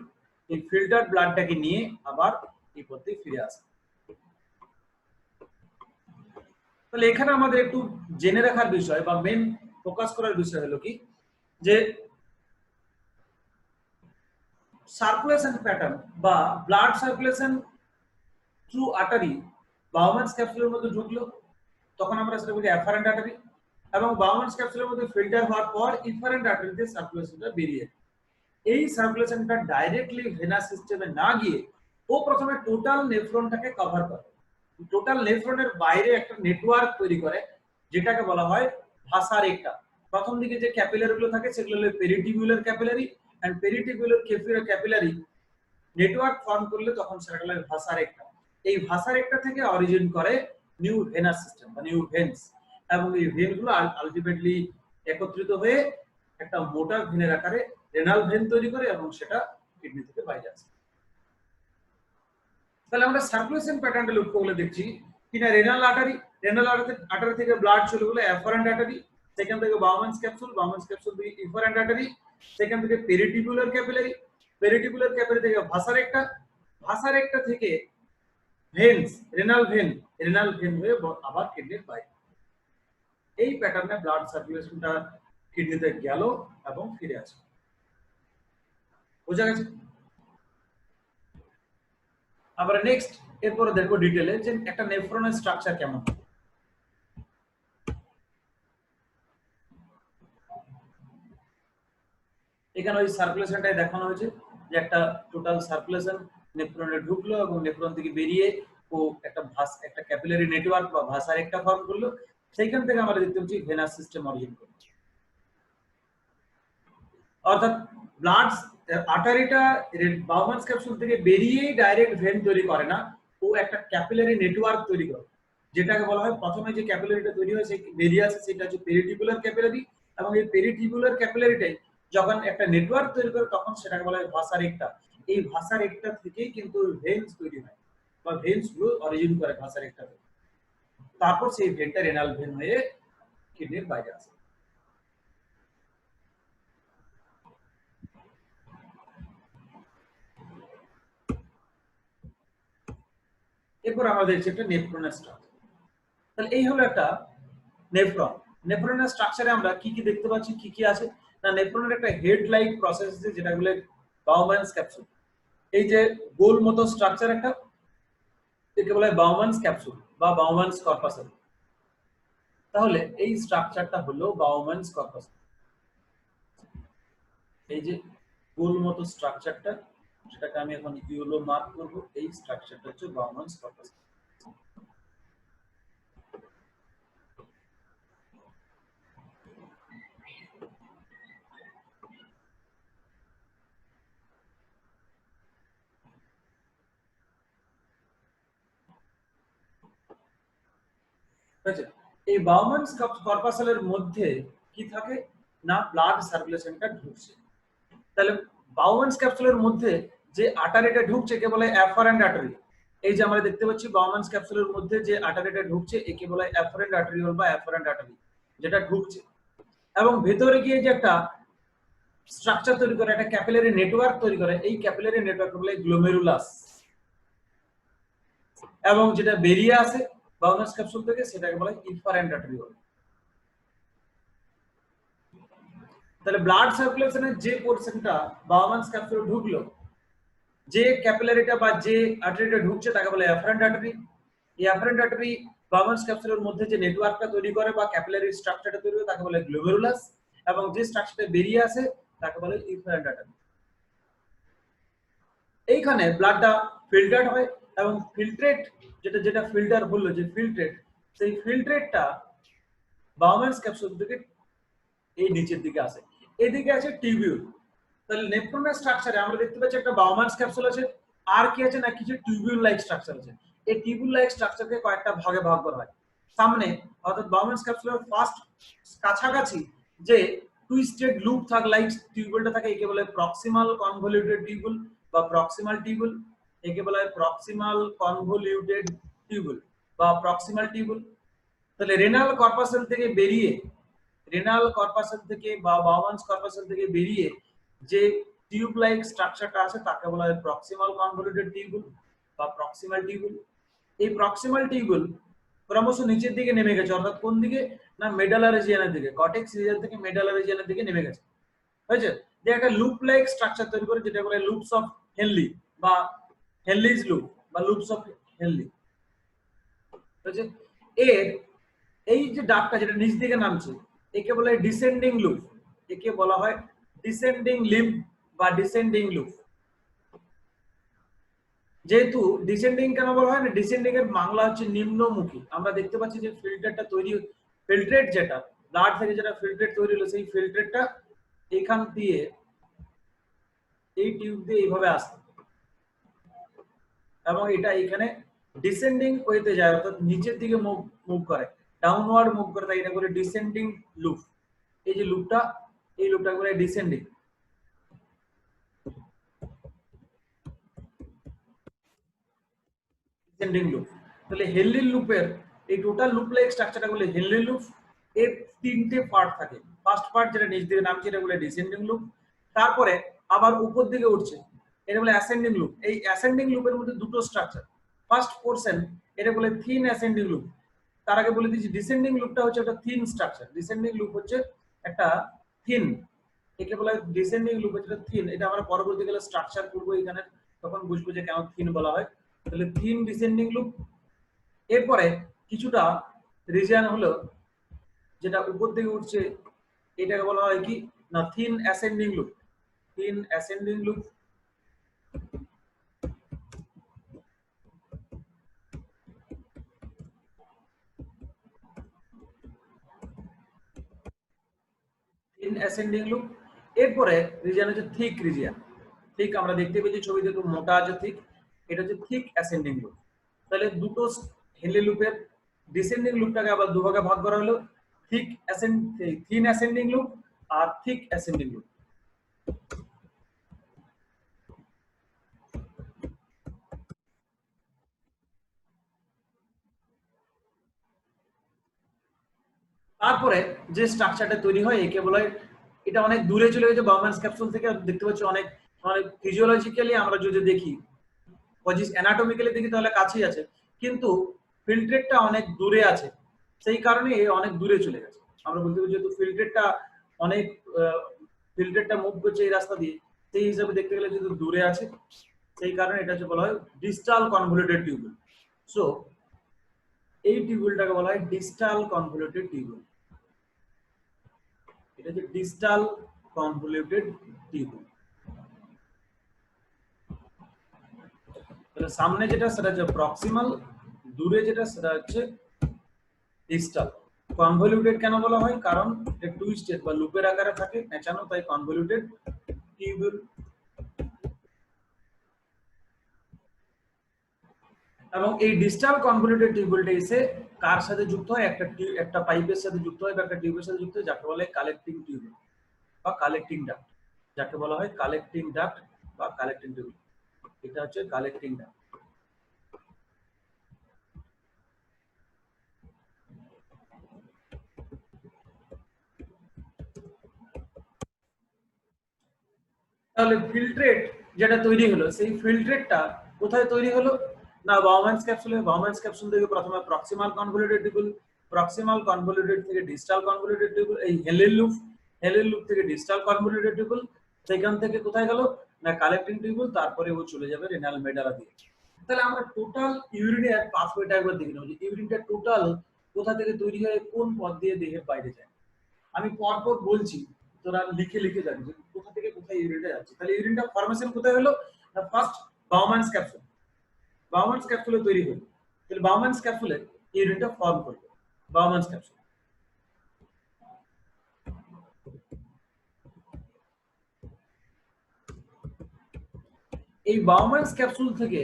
এই ফিল্টার্ড ব্লাডটাকে নিয়ে আবার এই পথে ফিরে আসে। তাহলে এখানে আমাদের একটু জেনে রাখার বিষয় বা মেন ফোকাস করার বিষয় হলো কি যে সার্কুলেশন প্যাটার্ন বা ব্লাড সার্কুলেশন থ্রু আর্টারি বাউম্যানস ক্যাপসুলের মধ্যে ঢুকলো, তখন আমরা সেটা বলি এফারেন্ট আর্টারি, এবং বাউম্যানস ক্যাপসুলের মধ্যে ফিল্টার হওয়ার পর ইফারেন্ট আর্টারিতে সার্কুলেশনটা বেরিয়ে। এই সার্কুলেশনটা ডাইরেক্টলি ভেনাস সিস্টেমে না গিয়ে ও প্রথমে টোটাল নেফ্রনটাকে কভার করে, টোটাল নেফ্রনের বাইরে একটা নেটওয়ার্ক তৈরি করে যেটাকে বলা হয় ভাসা রেক্টা। প্রথম দিকে যে ক্যাপিলারি গুলো থাকে সেগুলো হলো peritubular capillary, and peritubular capillary network form করলে তখন সেটা হলো ভাসা রেক্টা। এই ভাসা রেক্টা থেকে অরিজিন করে নিউ ভেনাস সিস্টেম বা নিউ ভেন্স, এবং এই ভেনগুলো আলটিমেটলি একত্রিত হয়ে একটা মোটা ভেনের আকারে রেনাল ভেন তৈরি করে এবং সেটা কিডনি থেকে বাইরে আসে। তাহলে আমরা সার্কুলেশন প্যাটার্নটা লক্ষ্য করলে দেখছি কিনা রেনাল আর্টারি থেকে ব্লাড চলে গেলে এফারেন্ট আর্টারি, সেখান থেকে বাউম্যানস ক্যাপসুল থেকে ইফারেন্ট আর্টারি, সেখান থেকে পেরিটিবুলার ক্যাপিলারি থেকে ভাসা রেক্টা থেকে ভেন্স, রেনাল ভেন হয়ে আবার কিডনির বাইরে। এই প্যাটার্নে ব্লাড সার্কুলেশনটা কিডনিতে গেল এবং ফিরে আসে। বোঝা গেছে? আবার নেক্সট এরপরে দেখো ডিটেইলে যে একটা নেফ্রনের স্ট্রাকচার কেমন। এখানে ওই সার্কুলেশনটাই দেখানো হয়েছে যে একটা টোটাল সার্কুলেশন নেফ্রনে ঢুকলো এবং নেফ্রন থেকে বেরিয়ে ও একটা ক্যাপিলারি নেটওয়ার্ক বা ভাসার একটা ফর্ম করলো, সেইখান থেকে আমরা দেখতে পাচ্ছি ভেনাস সিস্টেম অরিজিন করছে। অর্থাৎ ব্লাড আর্টারিটা বাউম্যানস ক্যাপসুল থেকে বেরিয়ে ডাইরেক্ট ভেন তৈরি করে না, ও একটা ক্যাপিলারি নেটওয়ার্ক তৈরি করে, যেটাকে বলা হয় প্রথমে যে ক্যাপিলারিটা তৈরি হয় সেই বেরিয়ে আসে সেটা হচ্ছে পেরিটিবুলার ক্যাপিলারি, এবং এই পেরিটিবুলার ক্যাপিলারিটাই যখন একটা নেটওয়ার্ক তৈরি করে তখন সেটাকে বলা হয় ভাসা রেক্টা। এই ভাসা রেক্টা থেকেই কিন্তু ভেন্স তৈরি হয় বা ভেন্স গুলো অরিজিন করে ভাসা রেক্টা থেকে, তারপর সেই ভেনটা রেনাল ভেন হয়ে কিডনির বাইরে আসে। এরপর আমরা দেখছি একটা নেফ্রনের স্ট্রাকচার। তাহলে এই হলো একটা নেফ্রন। নেফ্রনের স্ট্রাকচারে আমরা কি কি দেখতে পাচ্ছি, কি কি আছে না, নেফ্রনের একটা হেড লাইক প্রসেস আছে যেটা বলে বাউম্যানস ক্যাপসুল। এই যে গোল মতো স্ট্রাকচার একটা, একে বলে বাউম্যানস ক্যাপসুল বা বাউম্যানস কর্পাসেল। তাহলে এই স্ট্রাকচারটা হলো বাউম্যানস কর্পাসেল। এই যে গোল মতো স্ট্রাকচারটা, সেটাকে আমি এখন ইয়েলো মার্ক করব, এই স্ট্রাকচারটা হচ্ছে বাউম্যানস কর্পাসেল। এই বাউম্যানস কর্পাসেলের মধ্যে কি থাকে না, ব্লাড সার্কুলেশনটা ঢুকছে। তাহলে বাউম্যানস ক্যাপসুলের মধ্যে যে আর্টারিটা ঢুকছে কে বলে অ্যাফারেন্ট আর্টারি। এই যে আমরা দেখতে পাচ্ছি বাউম্যানস ক্যাপসুলের মধ্যে যে আর্টারিটা ঢুকছে একে বলে অ্যাফারেন্ট আর্টারিওল বা অ্যাফারেন্ট আর্টারি, যেটা ঢুকছে এবং ভেতরে গিয়ে যে একটা স্ট্রাকচার তৈরি করে, একটা ক্যাপিলারি নেটওয়ার্ক তৈরি করে, এই ক্যাপিলারি নেটওয়ার্ক বলে গ্লোমেরুলাস, এবং যেটা বেরিয়ে আসে বাউম্যানস ক্যাপসুল থেকে সেটাকে বলে ইনফারেন্ট আর্টারিওল। তাহলে ব্লাড সার্কুলেশনের যে পোরশনটা বাউম্যানস ক্যাপসুলে ঢুকলো, যে ক্যাপিলারিটা বা যে আর্টারিটা ঢুকছে তাকে বলে অ্যাফারেন্ট আর্টারি। এই অ্যাফারেন্ট আর্টারি বাউম্যানস ক্যাপসুলের মধ্যে যে নেটওয়ার্কটা তৈরি করে বা ক্যাপিলারি স্ট্রাকচারটা তৈরি করে তাকে বলে গ্লোমেরুলাস, এবং যে স্ট্রাকচারটা বেরিয়ে আসে তাকে বলে ইনফারেন্ট আর্টারি। এইখানে ব্লাডটা ফিল্টার্ড হয় এবং ফিল্ট্রেট যেটা ফিল্টার বললো যে ফিল্ট্রেট, সেই ফিল্ট্রেটটা বাউম্যানস ক্যাপসুল থেকে এই নিচের দিকে আসে, এদিকে আছে টিউবিউল। তাহলে নেফ্রনের স্ট্রাকচারে আমরা দেখতে পাচ্ছি একটা বাউম্যানস ক্যাপসুল আছে, আর কি আছে না কিছু টিউবিউল লাইক স্ট্রাকচার আছে। এই টিউবিউল লাইক স্ট্রাকচারকে কয়েকটা ভাগে ভাগ করা হয়। সামনে অর্থাৎ বাউম্যানস ক্যাপসুলের ফার্স্ট কাছাকাছি যে টুইস্টেড লুপ থাকে লাইক টিউবিউলটা থাকে একে বলে প্রক্সিমাল কনভলিউটেড টিউবিউল বা প্রক্সিমাল টিউবিউল, একে বলা হয় প্রক্সিমাল কনভলিউটেড টিউবিউল বা প্রক্সিমাল টিউবিউল। তাহলে রেনাল কর্পাসেল থেকে বেরিয়ে, রেনাল কর্পাসেল থেকে বা বাউম্যানস কর্পাসেল থেকে বেরিয়ে যে টিউব লাইক স্ট্রাকচারটা আছে তাকে বলা হয় প্রক্সিমাল কনভলিউটেড টিউবিউল বা প্রক্সিমাল টিউবিউল। এই প্রক্সিমাল টিউবিউল ক্রমশ নিচের দিকে নেমে গেছে, অর্থাৎ কোন দিকে না মেডালা রিজিয়নের দিকে, কর্টেক্স রিজিয়ন থেকে মেডালা রিজিয়নের দিকে নেমে গেছে। হয়েছে যে একটা লুপ লাইক স্ট্রাকচার তৈরি করে যেটা বলে লুপস অফ হেনলি বা হেনলিজ লুপ বা লুপস অফ হেনলি। হয়েছে এর এই যে ডাকটা যেটা নিচ দিকে নামছে একে বলা হয় ডিসেন্ডিং লুপ, একে বলা হয় ডিসেন্ডিং লিম্ব বা ডিসেন্ডিং লুপ। যেহেতু ডিসেন্ডিং কেন বলা হয় না, ডিসেন্ডিং এর বাংলা হচ্ছে নিম্নমুখী। আমরা দেখতে পাচ্ছি যে ফিল্টারটা তৈরি, ফিল্ট্রেট যেটা ব্লাড থেকে যেটা ফিল্ট্রেট তৈরি হলো, সেই ফিল্ট্রেটটা এখান দিয়ে এই টিউব দিয়ে এইভাবে আসে এবং এটা এখানে ডিসেন্ডিং ওয়েতে যায়, অর্থাৎ নিচের দিকে মুভ করে, ডাউনওয়ার্ড মুভ করে, তাই এটা বলে ডিসেন্ডিং লুপ। এই যে লুপটা, এই লুপটা বলে ডিসেন্ডিং। Descending loop. তাহলে হেনলি লুপের এই টোটাল লুপ লাইক স্ট্রাকচারটা বলে হেনলি লুপ। এর তিনটে পার্ট থাকে। ফার্স্ট পার্ট যেটা নিচ দিকে নামছে এটা বলে ডিসেন্ডিং লুপ, তারপরে আবার উপর দিকে উঠছে এটা বলে অ্যাসেন্ডিং লুপ। এই অ্যাসেন্ডিং লুপের মধ্যে দুটো স্ট্রাকচার। ফার্স্ট পোরশন এটা বলে থিন অ্যাসেন্ডিং লুপ। তার আগে বলে দিচ্ছি ডিসেন্ডিং লুপটা হচ্ছে একটা থিন স্ট্রাকচার। ডিসেন্ডিং লুপ হচ্ছে একটা থিন, একে বলা হয় ডিসেন্ডিং লুপ, যেটা থিন। এটা আমরা পরবর্তীকালে স্ট্রাকচার করবো এখানে, তখন বুঝবো যে কেন থিন বলা হয়। তাহলে থিন ডিসেন্ডিং লুপ। এরপরে কিছুটা রিজিয়ন হলো যেটা উপর দিকে উঠছে, এটাকে বলা হয় কি না thin ascending loop. Thin ascending loop. Thin ascending loop. এরপরে রিজিয়ন হচ্ছে থিক রিজিয়ন। থিক আমরা দেখতে পেয়েছি ছবিতে, একটু মোটা আছে থিক, এটা হচ্ছে থিক অ্যাসেন্ডিং লুপ। তাহলে দুটো হেনলি লুপের ডিসেন্ডিং লুপটাকে আবার দুভাগে ভাগ করা হলো, thick ascend thin ascending loop আর থিক অ্যাসেন্ডিং লুপ। তারপরে যে স্ট্রাকচারটা তৈরি হয় একে বলা হয়, এটা অনেক দূরে চলে গেছে বাউম্যানস ক্যাপসুল থেকে। দেখতে পাচ্ছি অনেক অনেক ফিজিওলজিক্যালি আমরা যদি দেখি, অ্যানাটমিক্যালি দেখি তাহলে কাছেই আছে, কিন্তু ফিল্ট্রেটটা অনেক দূরে আছে, সেই কারণে অনেক দূরে চলে গেছে। আমরা বলতে পারি যেহেতু ফিল্ট্রেটটা অনেক ফিল্ট্রেটটা মুভ করছে এই রাস্তা দিয়ে, সেই হিসাবে দেখতে গেলে যেহেতু দূরে আছে, সেই কারণে এটা হচ্ছে বলা হয় ডিস্টাল কনভলিউটেড টিউবুল। সো এই টিউবুলটাকে বলা হয় ডিস্টাল কনভলিউটেড টিউবুল। এটা হচ্ছে ডিস্টাল কনভলিউটেড টিউবুল। তাহলে সামনে যেটা সেটা হচ্ছে প্রক্সিমাল, দূরে যেটা সেটা হচ্ছে ডিস্টাল। কনভলিউটেড কেন বলা হয়, কারণ এটা টুইস্টেড বা লুপের আকারে থাকে পেঁচানো, তাই কনভলিউটেড টিউবুল। এবং এই ডিস্টাল কনভলিউটেড টিউবুলটা এসে কার সাথে যুক্ত হয়, একটা পাইপের সাথে যুক্ত হয় বা একটা টিউবের সাথে যুক্ত হয়, যাকে বলা হয় কালেক্টিং টিউবুল বা কালেক্টিং ডাক্ট। যাকে বলা হয় কালেক্টিং ডাক্ট বা কালেক্টিং টিউবুল। এটা হচ্ছে কালেক্টিং ডাক্ট। তাহলে ফিল্ট্রেট যেটা তৈরি হলো, সেই ফিল্ট্রেটটা কোথায় তৈরি হলো না বাউম্যানস ক্যাপসুলে। বাউম্যানস ক্যাপসুল থেকে প্রথমে proximal convoluted tubule, proximal convoluted থেকে ডিস্টাল কনভলিউটেড টিউবুল, এই হেলের লুপ, হেলের লুপ থেকে ডিস্টাল কনভলিউটেড টিউবুল, সেখান থেকে কোথায় গেল না কালেক্টিং টিউবুল, তারপরে ও চলে যাবে রেনাল মেডালা দিয়ে। তাহলে আমরা টোটাল ইউরিনের পাথওয়েটা একবার দেখে নেব যে ইউরিনটা টোটাল কোথা থেকে তৈরি হয়ে কোন পথ দিয়ে দেহের বাইরে যায়। আমি পরপর বলছি, তোরা লিখে লিখে যাবি যে কোথা থেকে কোথায় ইউরিনটা যাচ্ছে। তাহলে ইউরিনটা ফরমেশন কোথায় হলো না ফার্স্ট বাউম্যানস ক্যাপসুল, বাউম্যানস ক্যাপসুলে তৈরি হলো। তাহলে বাউম্যানস ক্যাপসুলে ইউরিনটা ফর্ম করবে, বাউম্যানস ক্যাপসুল। এই বাউম্যানস ক্যাপসুল থেকে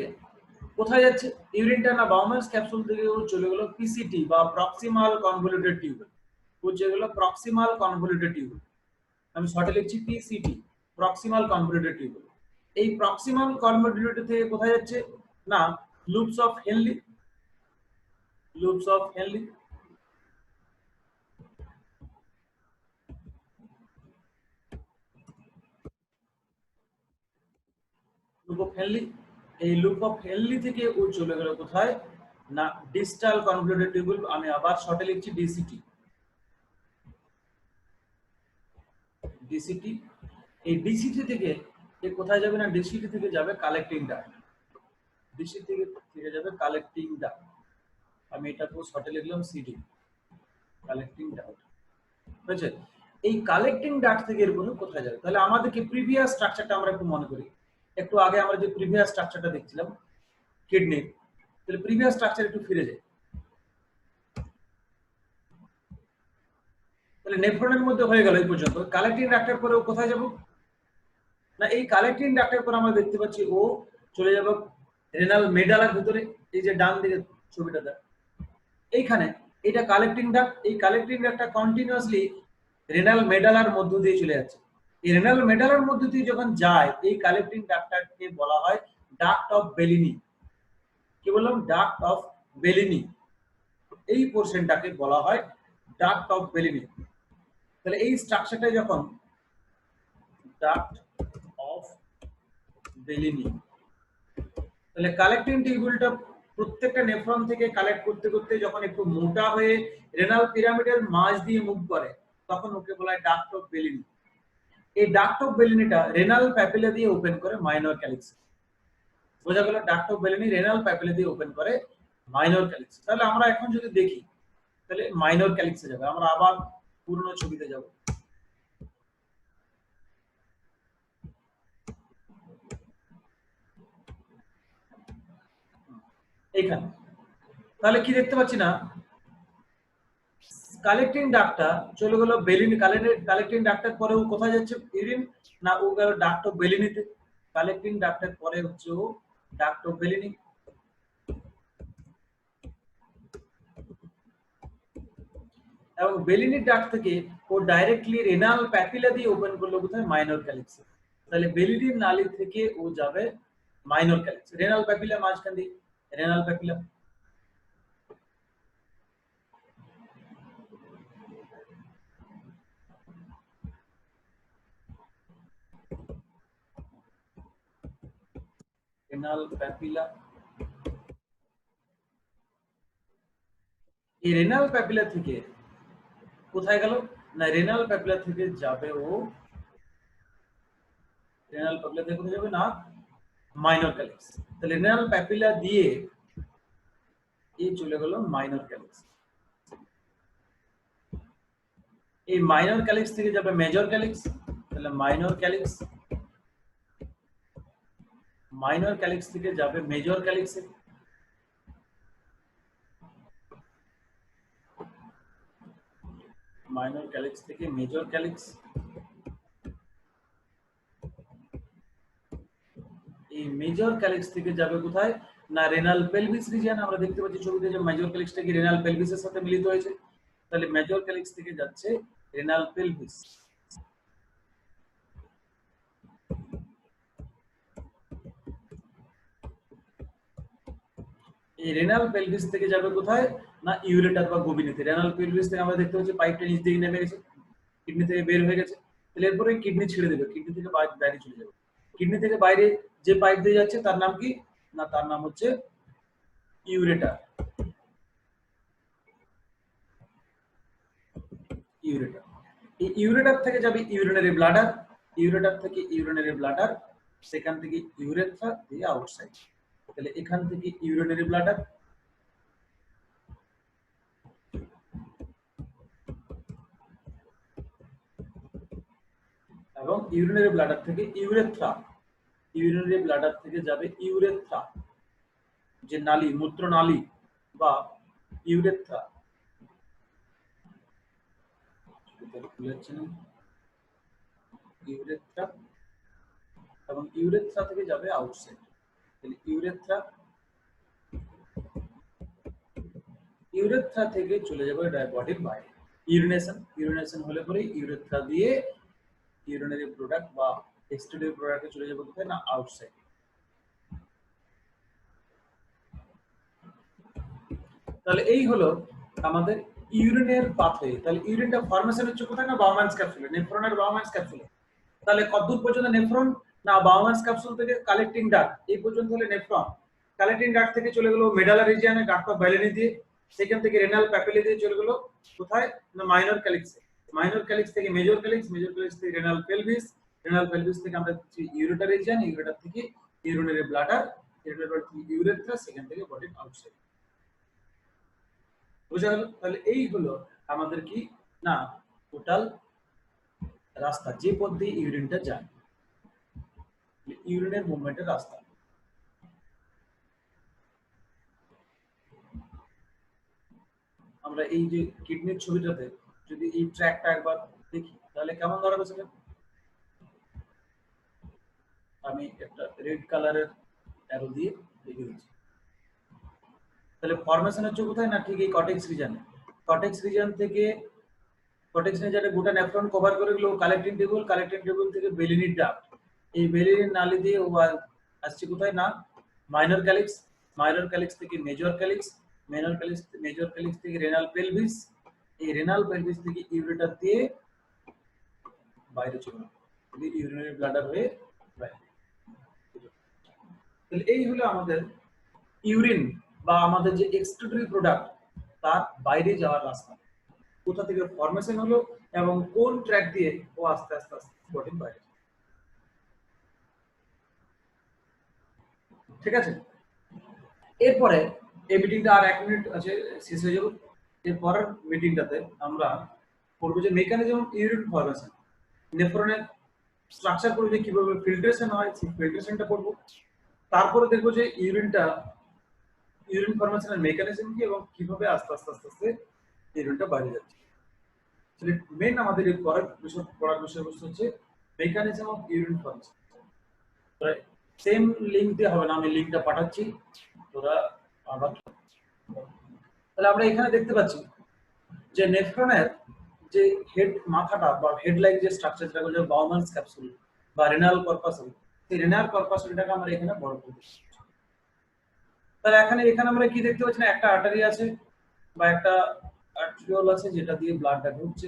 কোথায় যাচ্ছে ইউরিনটা না বাউম্যানস ক্যাপসুল থেকে ও চলে গেল পিসিটি বা প্রক্সিমাল কনভলিউটেড টিউবে, ও চলে গেল প্রক্সিমাল কনভলিউটেড টিউবে। আমি শর্টে লিখছি পিসিটি, প্রক্সিমাল কনভলিউটেড টিউব। এই প্রক্সিমাল কনভলিউটেড থেকে কোথায় যাচ্ছে না loops of Henle, loops of Henle. Loop of Henle, এই লুপ অফ হেনলি থেকে ও চলে গেল কোথায় না ডিস্টাল কনভলিউটেড টিউবুল। আমি আবার শর্টে লিখছি ডিসিটি, ডিসিটি। এই ডিসিটি থেকে এ কোথায় যাবে না ডিসিটি থেকে যাবে কালেক্টিং ডাক্ট, ডিসিটি থেকে যাবে কালেক্টিং ডাক্ট। আমি এটা পুরো শর্টে লিখলাম সিডি, কালেক্টিং ডাক্ট। বুঝছে এই কালেক্টিং ডাক্ট থেকে এর কোনো কোথায় যাবে। তাহলে আমাদেরকে প্রিভিয়াস স্ট্রাকচারটা আমরা একটু মনে করি। একটু আগে আমরা যে প্রিভিয়াস স্ট্রাকচারটা দেখছিলাম, কিডনি। তাহলে প্রিভিয়াস স্ট্রাকচার একটু ফিরে যায়। তাহলে নেফ্রনের মধ্যে হয়ে গেল এই পর্যন্ত। কালেক্টিং ডাক্টের পরে ও কোথায় যাব না, এই কালেক্টিং ডাক্টের পর আমরা দেখতে পাচ্ছি ও চলে যাব রেনাল মেডালার ভিতরে। এই যে ডান দিকে ছবিটা দেখ এইখানে, এটা কালেক্টিং ডাক্ট। এই কালেক্টিং ডাক্টটা কন্টিনিউয়াসলি রেনাল মেডালার মধ্য দিয়ে চলে যাচ্ছে। এই রেনাল মেডালার মধ্য দিয়ে যখন যায়, এই কালেক্টিং ডাক্টটাকে বলা হয় ডাক্ট অফ বেলিনি। কি বললাম? Duct of Bellini. এই পোরশনটাকে বলা হয় ডাক্ট অফ বেলিনি। তাহলে এই স্ট্রাকচারটা যখন ডাক্ট অফ বেলিনি, তাহলে কালেক্টিং টিউবুলটা প্রত্যেকটা নেফ্রন থেকে কালেক্ট করতে করতে যখন একটু মোটা হয়ে রেনাল পিরামিডের মাঝ দিয়ে মুভ করে, তখন ওকে বলা হয় ডাক্ট অফ বেলিনি। এই ডাক্ট অফ বেলিনিটা রেনাল প্যাপিলা দিয়ে ওপেন করে মাইনর ক্যালিক্স। বোঝা গেল? Duct of Bellini renal papilla দিয়ে ওপেন করে মাইনর ক্যালিক্স। তাহলে আমরা এখন যদি দেখি, তাহলে মাইনর ক্যালিক্সে যাবে। আমরা আবার পুরনো ছবিতে যাব। এইখানে তাহলে কি দেখতে পাচ্ছি না, কালেক্টিং ডাক্টটা চলে গেল বেলিনি। কালেক্টিং ডাক্টের পরে ও কোথায় যাচ্ছে? ইউরিন না, ও গেল ডাক্ট অফ বেলিনিতে। কালেক্টিং ডাক্টের পরে হচ্ছে ও ডাক্ট অফ বেলিনি। এবং বেলিনির ডাক্ট থেকে ও ডাইরেক্টলি রেনাল প্যাপিলা দিয়ে ওপেন করলো কোথায়? মাইনর ক্যালিক্সে। তাহলে বেলিনির নালী থেকে ও যাবে মাইনর ক্যালিক্স। রেনাল প্যাপিলা মাঝখান দিয়ে, রেনাল প্যাপিলা। Renal papilla. এই রেনাল প্যাপিলা থেকে কোথায় গেল না, রেনাল প্যাপিলা থেকে যাবে ও, রেনাল প্যাপিলা থেকে কোথায় যাবে না, মাইনর ক্যালিক্স। তাহলে রেনাল প্যাপিলা দিয়ে এই চলে গেল মাইনর ক্যালিক্স। এই মাইনর ক্যালিক্স থেকে যাবে মেজর ক্যালিক্স। তাহলে মাইনর ক্যালিক্স, মাইনর ক্যালিক্স থেকে যাবে মেজর ক্যালিক্সে। মাইনর ক্যালিক্স থেকে মেজর ক্যালিক্স। এই মেজর ক্যালিক্স থেকে যাবে কোথায় না, রেনাল পেলভিস রিজিয়ন। আমরা দেখতে পাচ্ছি ছবিতে যে মেজর ক্যালিক্সটা কি রেনাল পেলভিসের সাথে মিলিত হয়েছে। তাহলে মেজর ক্যালিক্স থেকে যাচ্ছে রেনাল পেলভিস। এই রেনাল পেলভিস থেকে যাবে কোথায় না, ইউরেটার বা গোবিনিতে। রেনাল পেলভিস থেকে আমরা দেখতে পাচ্ছি পাইপটা নিচ দিকে নেমে গেছে, কিডনি থেকে বের হয়ে গেছে। তাহলে এরপরে কিডনি ছেড়ে দেবে, কিডনি থেকে বাইরে চলে যাবে। কিডনি থেকে বাইরে যে পাইপ দিয়ে যাচ্ছে তার নাম কি না, তার নাম হচ্ছে ইউরেটার। ইউরেটার। এই ইউরেটার থেকে যাবে ইউরিনারি ব্লাডার। ইউরেটার থেকে ইউরিনারি ব্লাডার, সেখান থেকে ইউরেথ্রা দিয়ে আউটসাইড। তাহলে এখান থেকে ইউরিনারি ব্লাডার, এবং ইউরিনারি ব্লাডার থেকে ইউরেথ্রা। ইউরিনারি ব্লাডার থেকে যাবে ইউরেথ্রা, যে নালী, মূত্র নালী বা ইউরেথ্রা। ইউরেথ্রা, এবং ইউরেথ্রা থেকে যাবে আউটসাইড। তাহলে ইউরেথ্রা, ইউরেথ্রা থেকে চলে যাবে বডির বাইরে। ইউরিনেশন, ইউরিনেশন হলে পরে ইউরেথ্রা দিয়ে ইউরিনারি প্রোডাক্ট বা এক্সট্রিটিভ প্রোডাক্টে চলে যাবে কোথায় না, আউটসাইড। তাহলে এই হলো আমাদের ইউরিনের পাথওয়ে। তাহলে ইউরিনটা ফর্মেশন হচ্ছে কোথায় না, বাউম্যানস ক্যাপসুলে, নেফ্রনের বাউম্যানস ক্যাপসুলে। তাহলে কতদূর পর্যন্ত নেফ্রন না, বাউম্যানস ক্যাপসুল থেকে কালেক্টিং ডাক্ট এই পর্যন্ত হলে নেফ্রন। কালেক্টিং ডাক্ট থেকে চলে গেল মেডালার রিজিয়নে ডাক্ট অফ বেলিনি দিয়ে, সেখান থেকে রেনাল প্যাপিলা দিয়ে চলে গেল কোথায় না, মাইনর ক্যালিক্সে। মাইনর ক্যালিক্স থেকে মেজর ক্যালিক্স, মেজর ক্যালিক্স থেকে রেনাল পেলভিস, রেনাল পেলভিস থেকে আমরা ইউরেটার রিজিয়ন, ইউরেটার থেকে ইউরিনারি ব্লাডার, ইউরিনারি ব্লাডার থেকে ইউরেথ্রা, সেখান থেকে বডির আউটসাইড। বুঝা গেল? তাহলে এই হলো আমাদের কি না, টোটাল রাস্তা, যে পথ দিয়ে ইউরিনটা যায়, ইউরিনের মুভমেন্টের রাস্তা। আমরা এই যে কিডনির ছবিটাতে যদি এই ট্র্যাকটা একবার দেখি তাহলে কেমন দাঁড়াবে সেটা। আমি একটা রেড কালারের অ্যারো দিয়ে দেখিয়ে দিচ্ছি। তাহলে ফরমেশন হচ্ছে কোথায় না, ঠিক এই কর্টেক্স রিজনে। কর্টেক্স রিজন থেকে কর্টেক্স রিজনে গোটা নেফ্রন কভার করে গেল কালেক্টিং টেবিল থেকে বেলিনির ডাক্ট, এই বেলিনির নালি দিয়ে ও আসছে কোথায় না মাইনর ক্যালিক্স থেকে মেজর ক্যালিক্স, মেজর ক্যালিক্স থেকে রেনাল পেলভিস, এই রেনাল পেলভিস থেকে ইউরেটার দিয়ে বাইরে চলে ইউরিনারি ব্লাডার হয়ে বাইরে। তাহলে এই হলো আমাদের ইউরিন বা আমাদের যে এক্সক্রিটরি প্রোডাক্ট তার বাইরে যাওয়ার রাস্তা, কোথা থেকে ফরমেশন হলো এবং কোন ট্র্যাক দিয়ে ও আস্তে আস্তে আস্তে বডির বাইরে। ঠিক আছে, এরপরে এই মিটিংটা আর 1 মিনিট আছে, শেষ হয়ে যাবে। এরপরের মিটিংটাতে আমরা পড়বো যে মেকানিজম ইউরিন ফরমেশন, নেফ্রনের স্ট্রাকচার পড়বো, যে কিভাবে ফিল্ট্রেশন হয় সেই ফিল্ট্রেশনটা পড়বো। তারপরে দেখবো যে ইউরিন ফরমেশনের মেকানিজম কি এবং কিভাবে আস্তে আস্তে আস্তে আস্তে ইউরিনটা বাইরে যাচ্ছে। মেন আমাদের এই পড়ার বিষয়বস্তু হচ্ছে mechanism of urine formation. Same link দিয়ে হবে না, আমি লিংকটা পাঠাচ্ছি, তোরা আবার। তাহলে আমরা এখানে দেখতে পাচ্ছি যে নেফ্রনের যে হেড মাথাটা বা হেড লাইক যে স্ট্রাকচার, যেটা বলে বাউম্যানস ক্যাপসুল বা রেনাল কর্পাসুল, সেই রেনাল কর্পাসুলটাকে আমরা এখানে বড় করে দিচ্ছি। তাহলে এখানে আমরা কি দেখতে পাচ্ছি না, একটা আর্টারি আছে বা একটা আর্টেরিওল আছে যেটা দিয়ে ব্লাডটা ঢুকছে,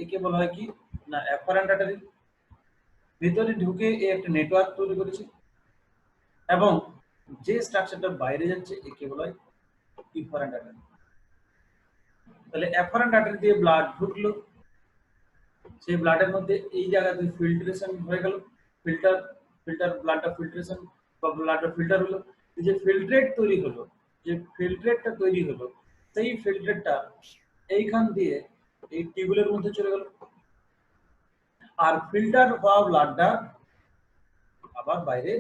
একে বলা হয় কি না অ্যাফারেন্ট আর্টারি। ভিতরে ঢুকে একটা নেটওয়ার্ক তৈরি করেছে এবং যে স্ট্রাকচারটা বাইরে যাচ্ছে একে বলা হয় ইফারেন্ট আর্টারি। তাহলে অ্যাফারেন্ট আর্টারি দিয়ে ব্লাড ঢুকলো, সেই ব্লাডের মধ্যে এই জায়গাতে ফিল্ট্রেশন হয়ে গেল, ব্লাডটা ফিল্ট্রেশন বা ব্লাডটা ফিল্টার হলো। যে ফিল্ট্রেটটা তৈরি হলো সেই ফিল্ট্রেটটা এইখান দিয়ে এই টিউবুলের মধ্যে চলে গেল, আর ফিল্টার হওয়া ব্লাডটা আবার বাইরে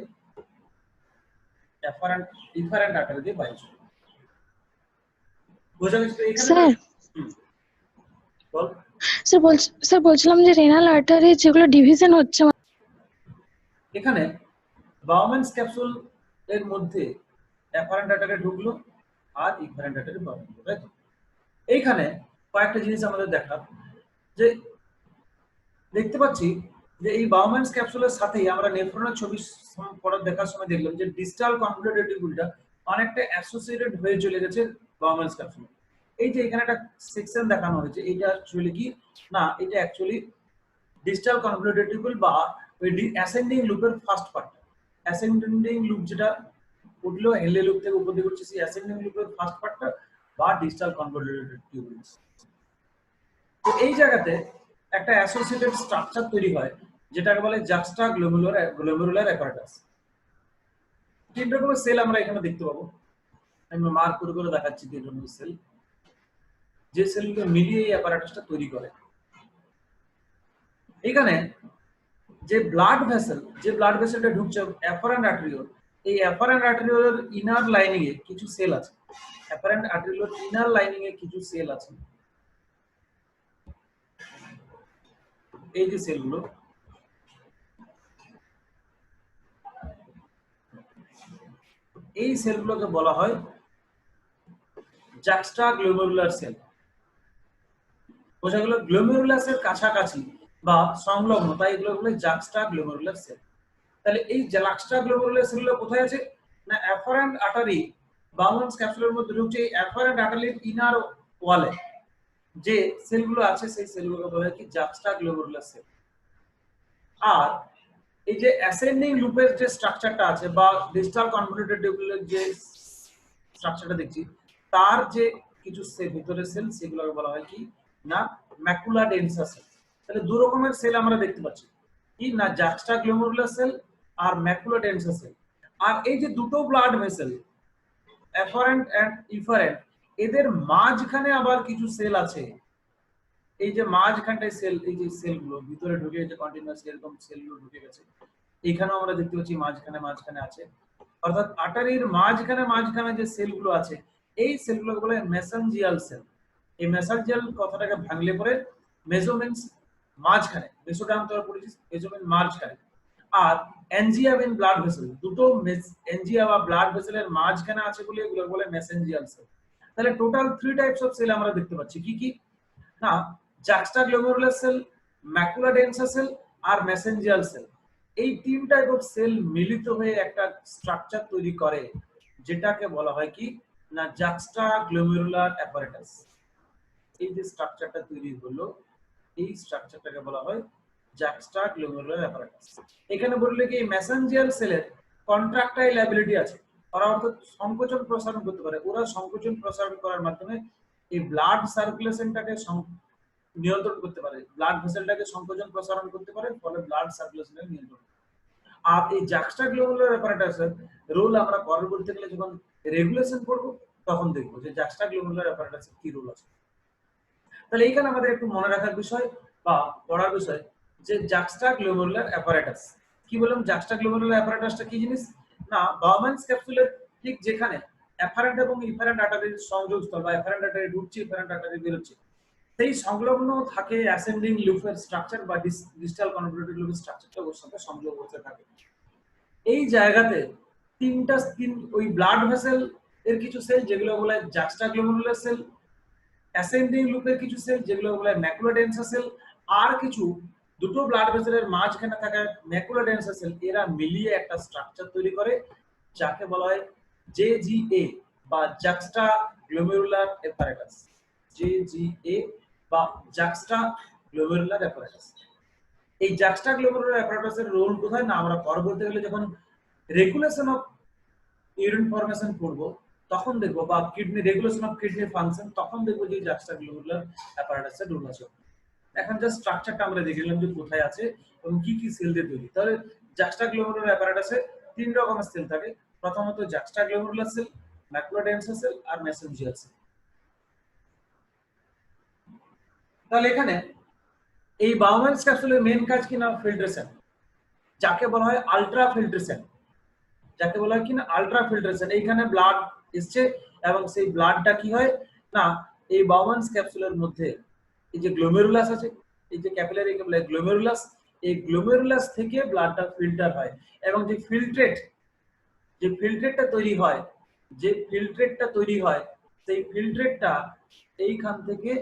ইফারেন্ট আর্টারি দিয়ে বাইরে চলে। বোঝা গেছে এখানে? বল
স্যার বলছিলাম যে রেনাল আর্টারি যেগুলো ডিভিশন হচ্ছে
এখানে বাউম্যানস ক্যাপসুল এর মধ্যে অ্যাফারেন্ট আর্টারি ঢুকলো আর ইফারেন্ট আর্টারি বাইরে হলো, তাই তো? এইখানে কয়েকটা জিনিস আমাদের দেখার, যে দেখতে পাচ্ছি যে এই বাউম্যানস ক্যাপসুলের সাথেই আমরা নেফ্রনের ছবি পরে দেখার সময় দেখলাম যে ডিস্টাল কনভলিউটেড টিউবুলটা অনেকটা অ্যাসোসিয়েটেড হয়ে চলে গেছে বাউম্যানস ক্যাপসুলে। এই যে এখানে একটা সেকশন দেখানো হয়েছে, এটা অ্যাকচুয়ালি কি না, এটা অ্যাকচুয়ালি ডিস্টাল কনভলিউটেড টিউবুল বা ওই অ্যাসেন্ডিং লুপের ফার্স্ট পার্ট। অ্যাসেন্ডিং লুপ যেটা উঠলো হেলে লুপ থেকে উপর দিকে উঠছে, সেই অ্যাসেন্ডিং লুপের ফার্স্ট পার্টটা বা ডিস্টাল কনভলিউটেড টিউবুল। তো এই জায়গাতে একটা অ্যাসোসিয়েটেড স্ট্রাকচার তৈরি হয় যেটাকে বলে জাক্সটা গ্লোমেরুলার অ্যাপারেটাস। 3 রকমের সেল আমরা এখানে দেখতে পাবো, আমি মার্ক করে দেখাচ্ছি 3 রকমের সেল, যে সেলগুলো মিলিয়ে এই অ্যাপারেটাসটা তৈরি করে। এখানে যে ব্লাড ভেসেলটা ঢুকছে অ্যাফারেন্ট আর্টেরিওল, এই অ্যাফারেন্ট আর্টেরিওলের ইনার লাইনিং এ কিছু সেল আছে, অ্যাফারেন্ট আর্টেরিওলের ইনার লাইনিং এ কিছু সেল আছে। এই যে সেলগুলো, এই সেলগুলোকে বলা হয় জাক্সটা গ্লোমেরুলার সেল। বোঝা গেল, গ্লোমেরুলাসের কাছাকাছি বা সংলগ্ন, তাই এগুলো বলে জাক্সটা গ্লোমেরুলার সেল। তাহলে এই জাক্সটা গ্লোমেরুলার সেলগুলো কোথায় আছে না অ্যাফারেন্ট আর্টারি বাউম্যানস ক্যাপসুলের মধ্যে ঢুকছে। এই অ্যাফারেন্ট আর্টারির ইনার ওয়ালে যে সেলগুলো আছে সেই সেলগুলোকে বলা হয় কি জাক্সটা গ্লোমেরুলার সেল। আর এই যে অ্যাসেন্ডিং লুপের যে স্ট্রাকচারটা আছে বা ডিস্টাল কনভলিউটেড টিউবুলের যে স্ট্রাকচারটা দেখছি, তার যে কিছু ভিতরের সেল সেগুলোকে বলা হয় কি না ম্যাকুলা ডেন্সা সেল। তাহলে 2 রকমের সেল আমরা দেখতে পাচ্ছি কি না জাক্সটা গ্লোমেরুলার সেল আর ম্যাকুলা ডেন্সা সেল। আর এই যে দুটো blood vessel afferent and efferent, এদের মাঝখানে আবার কিছু সেল আছে। এই যে মাঝখানটায় সেল, এই যে সেলগুলো ভিতরে ঢুকে যে কন্টিনিউয়াস এরকম সেলগুলো ঢুকে গেছে, এখানেও আমরা দেখতে পাচ্ছি মাঝখানে আছে। অর্থাৎ আর্টারির মাঝখানে যে সেলগুলো আছে এই সেলগুলোকে বলে মেসেঞ্জিয়াল সেল। এই মেসেঞ্জিয়াল কথাটাকে ভাঙলে পরে মেসো মিন্স মাঝখানে, মেসোটা আমরা পড়েছি, মেসো মিন্স মাঝখানে, আর এনজিয়া মিন ব্লাড ভেসেল, দুটো এনজিয়া বা ব্লাড ভেসেলের মাঝখানে আছে বলে এগুলো বলে মেসেঞ্জিয়াল সেল। তাহলে টোটাল 3 টাইপস অফ সেল আমরা দেখতে পাচ্ছি, কি কি না, জাক্সটাগ্লোমেরুলার সেল, ম্যাকুলা ডেন্সা সেল আর মেসেঞ্জিয়াল সেল। এই 3 টাইপ অফ সেল মিলিত হয়ে একটা স্ট্রাকচার তৈরি করে যেটাকে বলা হয় কি না জাক্সটাগ্লোমেরুলার অ্যাপারেটাস। এই যে স্ট্রাকচারটা তৈরি হলো, এই স্ট্রাকচারটাকে বলা হয় জাক্সটাগ্লোমেরুলার অ্যাপারেটাস। এখানে বললে কি মেসেঞ্জিয়াল সেলের কন্ট্রাক্টাইল অ্যাবিলিটি আছে, ওরা অর্থাৎ সংকোচন প্রসারণ করতে পারে। ওরা সংকোচন প্রসারণ করার মাধ্যমে এই ব্লাড সার্কুলেশনটাকে নিয়ন্ত্রণ করতে পারে, ব্লাড ভেসেলটাকে সংকোচন প্রসারণ করতে পারে, ফলে ব্লাড সার্কুলেশনের নিয়ন্ত্রণ। আর এই জাক্সটাগ্লোমেরুলার অ্যাপারেটাসের রোল আমরা পরবর্তী গেলে যখন রেগুলেশন করব তখন দেখবো যে জাক্সটাগ্লোমেরুলার অ্যাপারেটাসের কি রোল আছে। তাহলে এইখানে আমাদের একটু মনে রাখার বিষয় বা পড়ার বিষয় যে জাক্সটাগ্লোমেরুলার অ্যাপারেটাস কি বললাম। জাক্সটাগ্লোমেরুলার অ্যাপারেটাসটা কি জিনিস না, বাউম্যানস ক্যাপসুলের ঠিক যেখানে এফারেন্ট এবং ইফারেন্ট আর্টারির সংযোগস্থল বা এফারেন্ট আর্টারি ঢুকছে, ইফারেন্ট আর্টারি বেরোচ্ছে, সেই সংলগ্ন থাকে অ্যাসেন্ডিং লুপের স্ট্রাকচার বা ডিস্টাল কনভলিউটেড লুপের স্ট্রাকচারটা ওর সাথে সংযোগ হতে থাকে। এই জায়গাতে ওই ব্লাড ভেসেল এর কিছু সেল যেগুলো বলে জাক্সটাগ্লোমেরুলার সেল, অ্যাসেন্ডিং লুপের কিছু সেল যেগুলো বলে ম্যাকুলা ডেন্সা সেল, আর কিছু দুটো ব্লাড ভেসেলের মাঝখানে থাকা ম্যাকুলা ডেন্সা সেল, এরা মিলিয়ে একটা স্ট্রাকচার তৈরি করে যাকে বলা হয় জেজিএ বা জাক্সটাগ্লোমেরুলার অ্যাপারেটাস। জেজিএ বা জাক্সটাগ্লোমেরুলার অ্যাপারেটাস। এই জাক্সটাগ্লোমেরুলার অ্যাপারেটাসের রোল কোথায় না, আমরা পরবর্তী গেলে যখন রেগুলেশন অফ ইউরিন ফরমেশন করব তখন দেখবো, বা kidney regulation of kidney function, তখন দেখবো যে জাক্সটাগ্লোমেরুলার অ্যাপারেটাসের রোল আছে। এখন জাস্ট স্ট্রাকচারটা আমরা দেখে নিলাম যে কোথায় আছে এবং কি কি সেল দিয়ে তৈরি। তাহলে জাক্সটাগ্লোমেরুলার অ্যাপারেটাসে 3 রকমের সেল থাকে। প্রথমত জাক্সটাগ্লোমেরুলার সেল, ম্যাকুলা ডেন্সা সেল আর মেসেঞ্জিয়াল সেল। তাহলে এখানে এই বাউম্যানস ক্যাপসুলের মেইন কাজ কি না, ফিল্ট্রেশন, যাকে বলা হয় আলট্রা ফিল্ট্রেশন, যাকে বলা হয় কি না আলট্রা ফিল্ট্রেশন। এইখানে ব্লাড এসছে এবং সেই ব্লাডটা কি হয় না, এই বাউম্যানস ক্যাপসুলের মধ্যে এই যে গ্লোমেরুলাস আছে, এই যে ক্যাপিলারি গ্লোমেরুলাস, এই গ্লোমেরুলাস থেকে ব্লাডটা ফিল্টার হয় এবং যে ফিল্ট্রেটটা তৈরি হয়, সেই ফিল্ট্রেটটা এইখান থেকে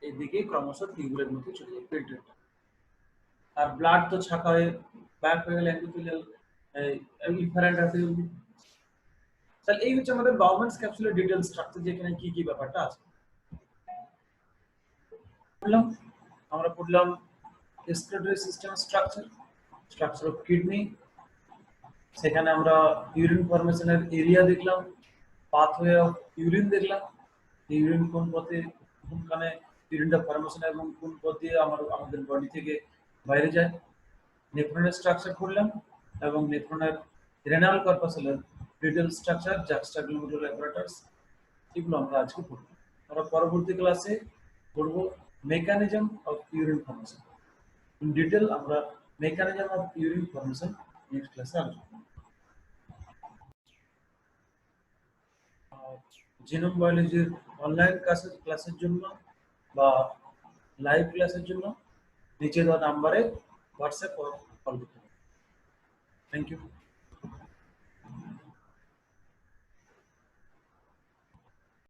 এইদিকে ক্রমশ টিউবের মধ্যে চলে যায় ফিল্ট্রেটটা। আর ব্লাড তো ছাকা হয়ে ব্যাক হয়ে গেলে এন্ডোথেলিয়াল ইনফারেন্ট আর্টারি। তাহলে এই হচ্ছে আমাদের বাউম্যানস ক্যাপসুলের ডিটেইল স্ট্রাকচার, যেখানে কি কি ব্যাপারটা আছে আমরা পড়লাম। Respiratory system structure of kidney, সেখানে আমরা ইউরিন ফরমেশনের এরিয়া দেখলাম, পাথওয়ে অফ ইউরিন দেখলাম, ইউরিন কোন পথে কোনখানে ইউরিনটা ফরমেশন এবং কোন পথ দিয়ে আমাদের বডি থেকে বাইরে যায়। নেফ্রনের স্ট্রাকচার পড়লাম এবং নেফ্রনের renal corpuscular detail structure, juxtaglomerular apparatus, এগুলো আমরা আজকে পড়ব। আমরা পরবর্তী ক্লাসে পড়ব mechanism of urine formation in detail. আমরা mechanism of urine formation next ক্লাসে আলোচনা করব। জিনোম বায়োলজির অনলাইন ক্লাসের জন্য বা লাইভ ক্লাসের জন্য নিচে দেওয়া নাম্বারে হোয়াটসঅ্যাপ কল করতে হবে। Thank you.